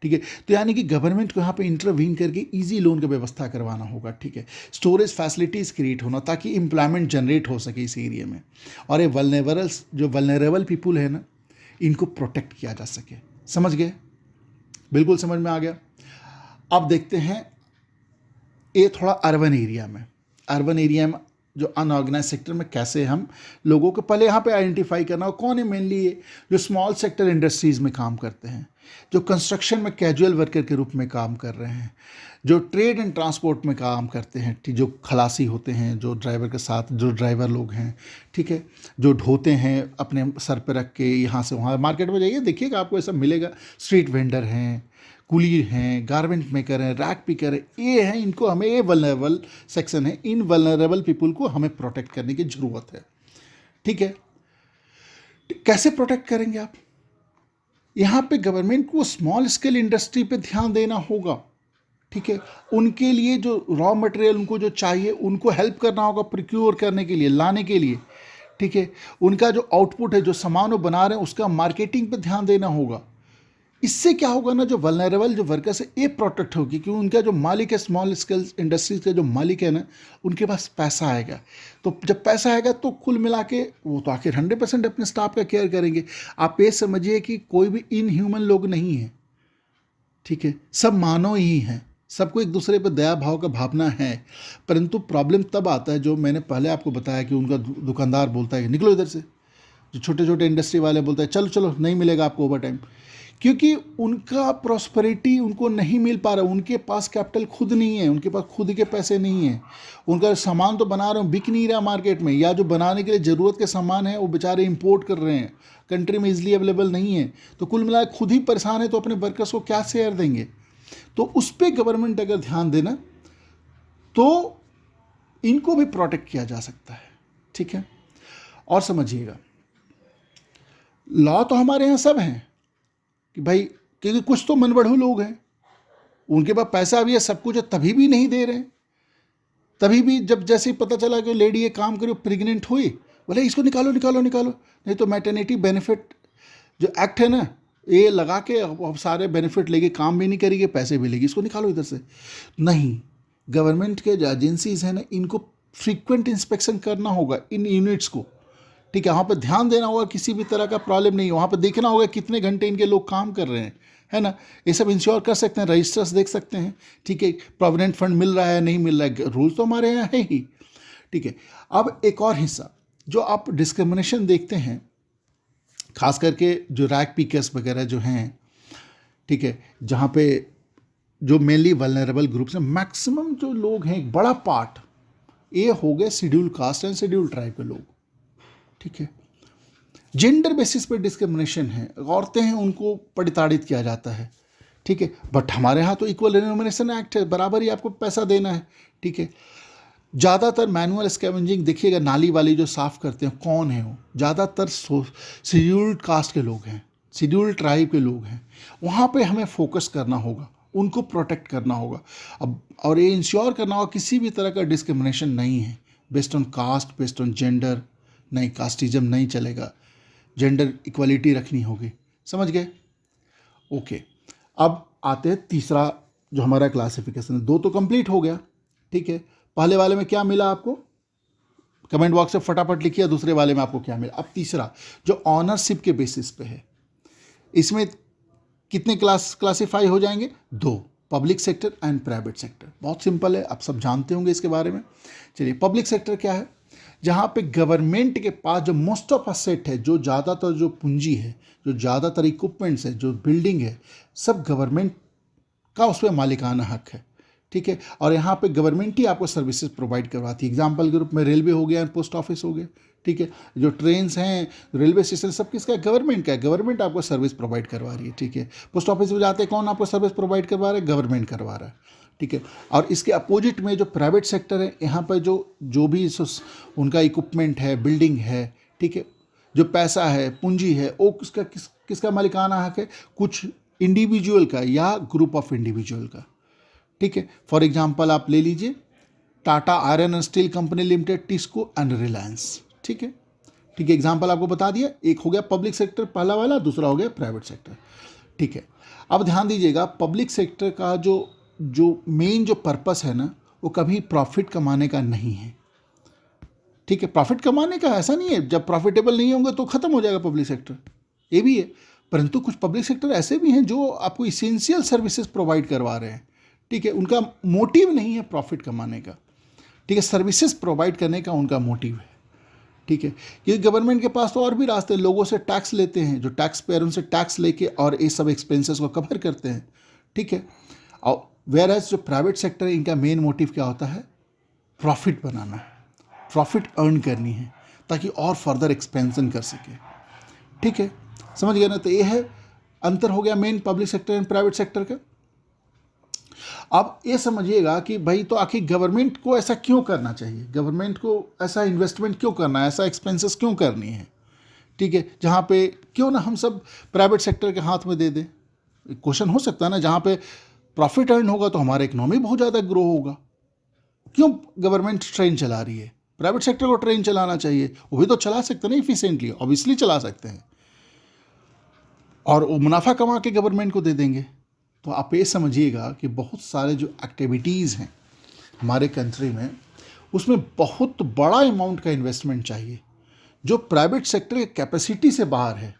ठीक है। तो यानी कि गवर्नमेंट को यहाँ पे इंटरवीन करके इजी लोन की व्यवस्था करवाना होगा, ठीक है। स्टोरेज फैसिलिटीज़ क्रिएट होना ताकि एम्प्लॉयमेंट जनरेट हो सके इस एरिया में, और ये वल्नरेबल पीपुल है ना, इनको प्रोटेक्ट किया जा सके। समझ गए, बिल्कुल समझ में आ गया। अब देखते हैं ये थोड़ा अर्बन एरिया में जो अनऑर्गेनाइज सेक्टर में कैसे हम लोगों को पहले यहाँ पे आइडेंटिफाई करना हो कौन है मेनली ये जो स्मॉल सेक्टर इंडस्ट्रीज़ में काम करते हैं, जो कंस्ट्रक्शन में कैजुअल वर्कर के रूप में काम कर रहे हैं, जो ट्रेड एंड ट्रांसपोर्ट में काम करते हैं, जो खलासी होते हैं, जो ड्राइवर के साथ जो ड्राइवर लोग हैं, ठीक है, जो ढोते हैं अपने सर पे रख के यहाँ से वहाँ, मार्केट में जाइए देखिएगा आपको ऐसा मिलेगा, स्ट्रीट वेंडर हैं, कुली हैं, गारमेंट मेकर हैं, रैक पिकर है, ये हैं, इनको हमें ये वल्नरेबल सेक्शन है, इन वल्नरेबल पीपल को हमें प्रोटेक्ट करने की ज़रूरत है। ठीक है, कैसे प्रोटेक्ट करेंगे आप? यहाँ पे गवर्नमेंट को स्मॉल स्केल इंडस्ट्री पे ध्यान देना होगा। ठीक है, उनके लिए जो रॉ मटेरियल उनको जो चाहिए उनको हेल्प करना होगा प्रिक्योर करने के लिए, लाने के लिए। ठीक है, उनका जो आउटपुट है, जो सामान वो बना रहे हैं उसका मार्केटिंग पे ध्यान देना होगा। इससे क्या होगा ना, जो वल्नरेबल जो वर्कर्स है ये प्रोटेक्ट होगी, क्योंकि उनका जो मालिक है, स्मॉल स्केल इंडस्ट्रीज के जो मालिक है ना, उनके पास पैसा आएगा। तो जब पैसा आएगा तो कुल मिला के वो तो आखिर 100% अपने स्टाफ का केयर करेंगे। आप ये समझिए कि कोई भी इनह्यूमन लोग नहीं है। ठीक है, सब मानव ही हैं, सबको एक दूसरे पर दया भाव का भावना है। परंतु प्रॉब्लम तब आता है, जो मैंने पहले आपको बताया कि उनका दुकानदार बोलता है कि निकलो इधर से, जो छोटे छोटे इंडस्ट्री वाले बोलते हैं चलो चलो नहीं मिलेगा आपको ओवर टाइम, क्योंकि उनका प्रॉस्पेरिटी उनको नहीं मिल पा रहा, उनके पास कैपिटल खुद नहीं है, उनके पास खुद के पैसे नहीं हैं, उनका सामान तो बना रहे हो बिक नहीं रहा मार्केट में, या जो बनाने के लिए ज़रूरत के सामान है वो बेचारे इंपोर्ट कर रहे हैं, कंट्री में इजीली अवेलेबल नहीं है। तो कुल मिला खुद ही परेशान है, तो अपने वर्कर्स को क्या शेयर देंगे? तो उस पर गवर्नमेंट अगर ध्यान देना तो इनको भी प्रोटेक्ट किया जा सकता है। ठीक है, और समझिएगा लॉ तो हमारे यहाँ सब हैं कि भाई, क्योंकि कुछ तो मनबढ़ू लोग हैं, उनके पास पैसा भी है, सब कुछ है, तभी भी नहीं दे रहे हैं। तभी भी जब जैसे ही पता चला कि लेडी ये काम करी, प्रेग्नेंट हुई, बोले इसको निकालो निकालो निकालो, नहीं तो मैटरनिटी बेनिफिट जो एक्ट है ना, ये लगा के अब सारे बेनिफिट लेके काम भी नहीं करेगी, पैसे भी लेगी, इसको निकालो इधर से। नहीं, गवर्नमेंट के जो एजेंसीज हैं ना, इनको फ्रीक्वेंट इंस्पेक्शन करना होगा इन यूनिट्स को। ठीक है, वहाँ पर ध्यान देना होगा, किसी भी तरह का प्रॉब्लम नहीं है, वहाँ पर देखना होगा कितने घंटे इनके लोग काम कर रहे हैं, है ना, ये सब इंश्योर कर सकते हैं, रजिस्टर्स देख सकते हैं। ठीक है, प्रोविडेंट फंड मिल रहा है नहीं मिल रहा है, रूल्स तो हमारे यहाँ है ही। ठीक है, अब एक और हिस्सा जो आप डिस्क्रिमिनेशन देखते हैं, खास करके जो रैक पिकर्स वगैरह जो हैं, ठीक है, जहाँ पे जो मेनली वल्नरेबल ग्रुप्स हैं, मैक्सिमम जो लोग हैं, एक बड़ा पार्ट ये हो गए schedule caste and schedule tribe के लोग। ठीक है, जेंडर बेसिस पे डिस्क्रिमिनेशन है, औरतें हैं उनको प्रताड़ित किया जाता है। ठीक है, बट हमारे यहाँ तो इक्वल रिम्यूनरेशन एक्ट है, बराबर ही आपको पैसा देना है। ठीक है, ज़्यादातर मैनुअल स्कैवेंजिंग देखिएगा, नाली वाली जो साफ़ करते हैं कौन है वो, ज़्यादातर शेड्यूल्ड कास्ट के लोग हैं, शेड्यूल्ड ट्राइब के लोग हैं। वहाँ पे हमें फोकस करना होगा, उनको प्रोटेक्ट करना होगा। अब और ये इंश्योर करना होगा किसी भी तरह का डिस्क्रिमिनेशन नहीं है based on caste, based on gender, नहीं, कास्टिज्म नहीं चलेगा, जेंडर इक्वलिटी रखनी होगी। समझ गए? ओके, अब आते हैं तीसरा जो हमारा क्लासिफिकेशन है। दो तो कंप्लीट हो गया। ठीक है, पहले वाले में क्या मिला आपको, कमेंट बॉक्स में फटाफट लिखिए, दूसरे वाले में आपको क्या मिला। अब तीसरा जो ऑनरशिप के बेसिस पे है, इसमें कितने क्लासिफाई हो जाएंगे? दो, public sector and private sector. बहुत सिंपल है, आप सब जानते होंगे इसके बारे में। चलिए, पब्लिक सेक्टर क्या है? जहाँ पे गवर्नमेंट के पास जो मोस्ट ऑफ असेट है, जो ज़्यादातर जो पूंजी है, जो ज़्यादातर इक्विपमेंट्स है, जो बिल्डिंग है, सब गवर्नमेंट का उस पर मालिकाना हक है। ठीक है, और यहाँ पे गवर्नमेंट ही आपको सर्विसेज प्रोवाइड करवाती है। एग्जाम्पल के रूप में रेलवे हो गया, पोस्ट ऑफिस हो गया। ठीक है, जो ट्रेन्स हैं, रेलवे स्टेशन, सब किसका है? गवर्नमेंट का है, गवर्नमेंट आपको सर्विस प्रोवाइड करवा रही है। ठीक है, पोस्ट ऑफिस में जाते हैं, कौन आपको सर्विस प्रोवाइड करवा रहा है? गवर्नमेंट करवा रहा है। ठीक है, और इसके अपोजिट में जो प्राइवेट सेक्टर है, यहाँ पर जो भी उनका इक्विपमेंट है, बिल्डिंग है, ठीक है, जो पैसा है, पूंजी है, वो किसका मालिकाना हक है? कुछ इंडिविजुअल का या ग्रुप ऑफ इंडिविजुअल का। ठीक है, फॉर एग्जांपल आप ले लीजिए Tata iron and steel company limited, TISCO and Reliance. ठीक है, ठीक है, एग्जांपल आपको बता दिया। एक हो गया पब्लिक सेक्टर पहला वाला, दूसरा हो गया प्राइवेट सेक्टर। ठीक है, अब ध्यान दीजिएगा, पब्लिक सेक्टर का जो मेन जो पर्पस है ना, वो कभी प्रॉफिट कमाने का नहीं है। ठीक है, प्रॉफिट कमाने का ऐसा नहीं है, जब प्रॉफिटेबल नहीं होंगे तो ख़त्म हो जाएगा पब्लिक सेक्टर, ये भी है। परंतु कुछ पब्लिक सेक्टर ऐसे भी हैं जो आपको इसेंशियल सर्विसेज प्रोवाइड करवा रहे हैं। ठीक है, उनका मोटिव नहीं है प्रॉफिट कमाने का। ठीक है, सर्विसेज प्रोवाइड करने का उनका मोटिव है। ठीक है, क्योंकि गवर्नमेंट के पास तो और भी रास्ते हैं, लोगों से टैक्स लेते हैं, जो टैक्स पेयर उनसे टैक्स लेके और ये सब एक्सपेंसेस को कवर करते हैं। ठीक है, और वेयर एज जो प्राइवेट सेक्टर है, इनका मेन मोटिव क्या होता है? प्रॉफिट बनाना है, प्रॉफिट अर्न करनी है ताकि और फर्दर एक्सपेंशन कर सके। ठीक है, समझ गए ना? तो ये है अंतर हो गया main public sector and private sector का। अब ये समझिएगा कि भाई तो आखिर गवर्नमेंट को ऐसा क्यों करना चाहिए, गवर्नमेंट को ऐसा इन्वेस्टमेंट क्यों करना है, ऐसा एक्सपेंसेस क्यों करनी है? ठीक है, जहाँ पे क्यों ना हम सब प्राइवेट सेक्टर के हाथ में दे दें। क्वेश्चन हो सकता है ना, जहाँ पे प्रॉफिट अर्न होगा तो हमारा इकोनॉमी बहुत ज़्यादा ग्रो होगा। क्यों गवर्नमेंट ट्रेन चला रही है? प्राइवेट सेक्टर को ट्रेन चलाना चाहिए, वो भी तो चला सकते हैं ना इफिशिएंटली, ऑब्वियसली चला सकते हैं, और वो मुनाफा कमा के गवर्नमेंट को दे देंगे। तो आप ये समझिएगा कि बहुत सारे जो एक्टिविटीज़ हैं हमारे कंट्री में, उसमें बहुत बड़ा अमाउंट का इन्वेस्टमेंट चाहिए जो प्राइवेट सेक्टर के कैपेसिटी से बाहर है।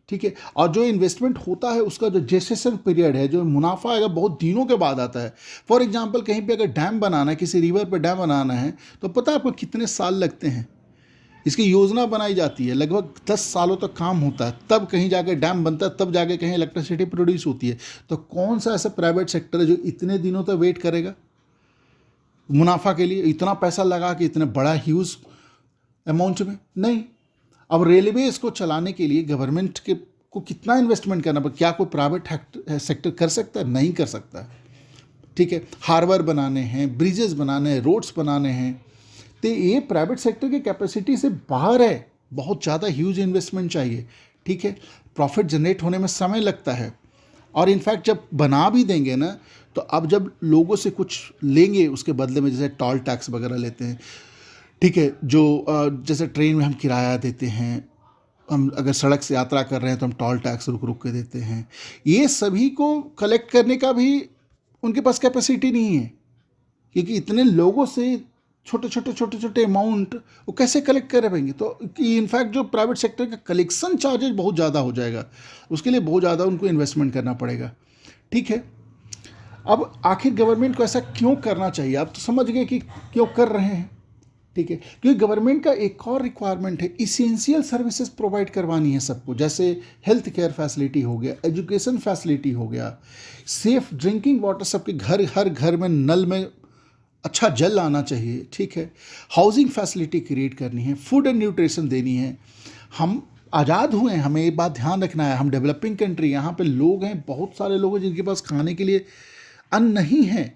ठीक है, और जो इन्वेस्टमेंट होता है उसका जो जेस्टेशन पीरियड है, जो मुनाफा आएगा बहुत दिनों के बाद आता है। फॉर एग्जांपल, कहीं पे अगर डैम बनाना है, किसी रिवर पे डैम बनाना है, तो पता है आपको कितने साल लगते हैं? इसकी योजना बनाई जाती है, लगभग 10 सालों तक काम होता है, तब कहीं जाके डैम बनता है, तब जाके कहीं इलेक्ट्रिसिटी प्रोड्यूस होती है। तो कौन सा ऐसा प्राइवेट सेक्टर है जो इतने दिनों तक वेट करेगा मुनाफा के लिए, इतना पैसा लगा के इतने बड़ा ह्यूज अमाउंट में? नहीं। अब रेलवे इसको चलाने के लिए गवर्नमेंट के को कितना इन्वेस्टमेंट करना पड़ेगा? क्या कोई प्राइवेट सेक्टर कर सकता है? नहीं कर सकता है। ठीक है, हार्बर बनाने हैं, ब्रिजेस बनाने हैं, रोड्स बनाने हैं, तो ये प्राइवेट सेक्टर की कैपेसिटी से बाहर है, बहुत ज़्यादा ह्यूज इन्वेस्टमेंट चाहिए। ठीक है, प्रॉफिट जनरेट होने में समय लगता है, और इनफैक्ट जब बना भी देंगे ना, तो अब जब लोगों से कुछ लेंगे उसके बदले में, जैसे टोल टैक्स वगैरह लेते हैं, ठीक है, जो जैसे ट्रेन में हम किराया देते हैं, हम अगर सड़क से यात्रा कर रहे हैं तो हम टोल टैक्स रुक रुक के देते हैं, ये सभी को कलेक्ट करने का भी उनके पास कैपेसिटी नहीं है, क्योंकि इतने लोगों से छोटे छोटे अमाउंट वो कैसे कलेक्ट कर पाएंगे? तो इनफैक्ट जो प्राइवेट सेक्टर का कलेक्शन चार्जेस बहुत ज़्यादा हो जाएगा, उसके लिए बहुत ज़्यादा उनको इन्वेस्टमेंट करना पड़ेगा। ठीक है, अब आखिर गवर्नमेंट को ऐसा क्यों करना चाहिए? आप तो समझ गए कि क्यों कर रहे हैं। ठीक है, क्योंकि गवर्नमेंट का एक और रिक्वायरमेंट है, इसेंशियल सर्विसेज प्रोवाइड करवानी है सबको, जैसे हेल्थ केयर फैसिलिटी हो गया, एजुकेशन फैसिलिटी हो गया, सेफ ड्रिंकिंग वाटर, सबके घर, हर घर में नल में अच्छा जल आना चाहिए। ठीक है, हाउसिंग फैसिलिटी क्रिएट करनी है, फूड एंड न्यूट्रिशन देनी है। हम आज़ाद हुए हैं, हमें ये बात ध्यान रखना है, हम डेवलपिंग कंट्री, यहाँ पे लोग हैं, बहुत सारे लोग हैं जिनके पास खाने के लिए अन्न नहीं है,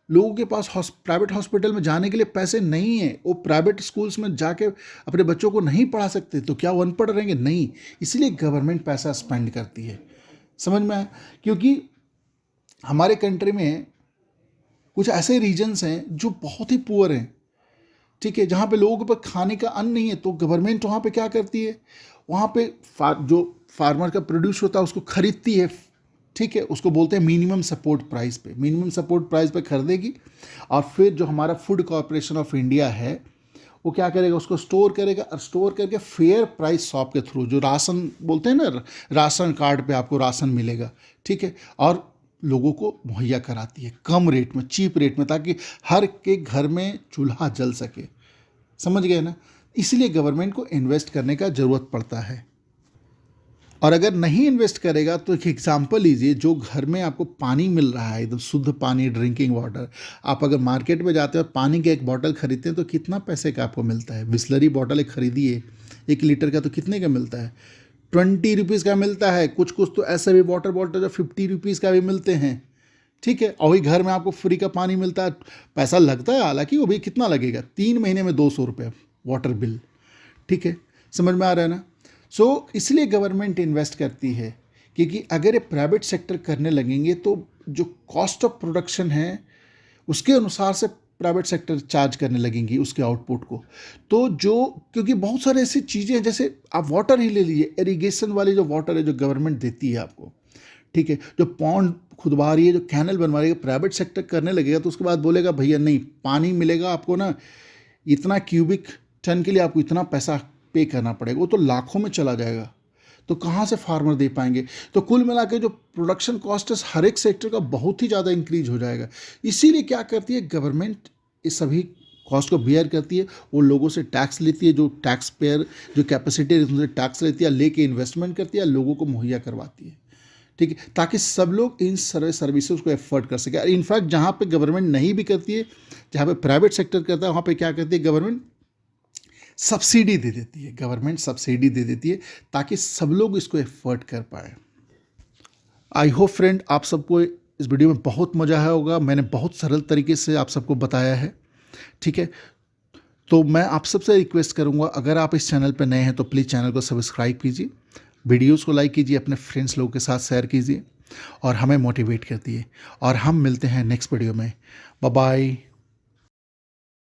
लोगों के पास प्राइवेट हॉस्पिटल में जाने के लिए पैसे नहीं है, वो प्राइवेट स्कूल्स में जाके अपने बच्चों को नहीं पढ़ा सकते, तो क्या वो अनपढ़ रहेंगे? नहीं। इसलिए गवर्नमेंट पैसा स्पेंड करती है, समझ में आया? क्योंकि हमारे कंट्री में कुछ ऐसे रीजन्स हैं जो बहुत ही पुअर हैं, ठीक है, जहाँ पे लोगों के पास खाने का अन्न नहीं है, तो गवर्नमेंट वहाँ पे क्या करती है, वहाँ पे जो फार्मर का प्रोड्यूस होता है उसको खरीदती है। ठीक है, उसको बोलते हैं मिनिमम सपोर्ट प्राइस पे, मिनिमम सपोर्ट प्राइस पे खरीदेगी, और फिर जो हमारा फूड कॉरपोरेशन ऑफ इंडिया है वो क्या करेगा, उसको स्टोर करेगा, और स्टोर करके फेयर प्राइस शॉप के थ्रू, जो राशन बोलते हैं ना, राशन कार्ड पे आपको राशन मिलेगा, ठीक है, और लोगों को मुहैया कराती है कम रेट में, चीप रेट में, ताकि हर के घर में चूल्हा जल सके। समझ गए ना? इसलिए गवर्नमेंट को इन्वेस्ट करने का ज़रूरत पड़ता है। और अगर नहीं इन्वेस्ट करेगा तो एक एग्जांपल लीजिए, जो घर में आपको पानी मिल रहा है, एकदम शुद्ध पानी, ड्रिंकिंग वाटर, आप अगर मार्केट में जाते हो पानी का एक बॉटल खरीदते हैं तो कितना पैसे का आपको मिलता है? बिस्लरी बॉटल एक खरीदिए 1 लीटर का, तो कितने का मिलता है? 20 रुपीज़ का मिलता है। कुछ कुछ तो ऐसे भी वाटर बॉटल जो 50 रुपीज़ का भी मिलते हैं। ठीक है, और वही घर में आपको फ्री का पानी मिलता है। पैसा लगता है, हालांकि वो भी कितना लगेगा, 3 महीने में 200 रुपये वाटर बिल। ठीक है, समझ में आ रहा है ना? इसलिए गवर्नमेंट इन्वेस्ट करती है, क्योंकि अगर ये प्राइवेट सेक्टर करने लगेंगे तो जो कॉस्ट ऑफ प्रोडक्शन है उसके अनुसार से प्राइवेट सेक्टर चार्ज करने लगेंगी उसके आउटपुट को। तो क्योंकि बहुत सारे ऐसी चीज़ें हैं, जैसे आप वाटर ही ले लीजिए, इरिगेशन वाली जो वाटर है जो गवर्नमेंट देती है आपको, ठीक है, जो पॉन्ड खुदवा रही है, जो कैनल बनवा रही है, प्राइवेट सेक्टर करने लगेगा तो उसके बाद बोलेगा भैया नहीं, पानी मिलेगा आपको ना, इतना क्यूबिक टन के लिए आपको इतना पैसा पे करना पड़ेगा, वो तो लाखों में चला जाएगा, तो कहाँ से फार्मर दे पाएंगे? तो कुल मिला के जो प्रोडक्शन कॉस्ट है हर एक सेक्टर का बहुत ही ज़्यादा इंक्रीज हो जाएगा। इसीलिए क्या करती है गवर्नमेंट, इस सभी कॉस्ट को बियर करती है, वो लोगों से टैक्स लेती है, जो टैक्स पेयर जो कैपेसिटी है उनसे टैक्स लेती है, लेके इन्वेस्टमेंट करती है, लोगों को मुहैया करवाती है। ठीक है, ताकि सब लोग इन सर्विसेज को एफर्ट कर सके। इनफैक्ट जहाँ पे गवर्नमेंट नहीं भी करती है, जहाँ पे प्राइवेट सेक्टर करता है, वहाँ पे क्या करती है गवर्नमेंट, सब्सिडी दे देती है, गवर्नमेंट सब्सिडी दे देती है ताकि सब लोग इसको एफर्ट कर पाए। आई होप फ्रेंड आप सबको इस वीडियो में बहुत मज़ा आया होगा। मैंने बहुत सरल तरीके से आप सबको बताया है। ठीक है, तो मैं आप सबसे रिक्वेस्ट करूंगा, अगर आप इस चैनल पर नए हैं तो प्लीज़ चैनल को सब्सक्राइब कीजिए, वीडियोस को लाइक कीजिए, अपने फ्रेंड्स लोगों के साथ शेयर कीजिए और हमें मोटिवेट करती है। और हम मिलते हैं नेक्स्ट वीडियो में। Bye bye.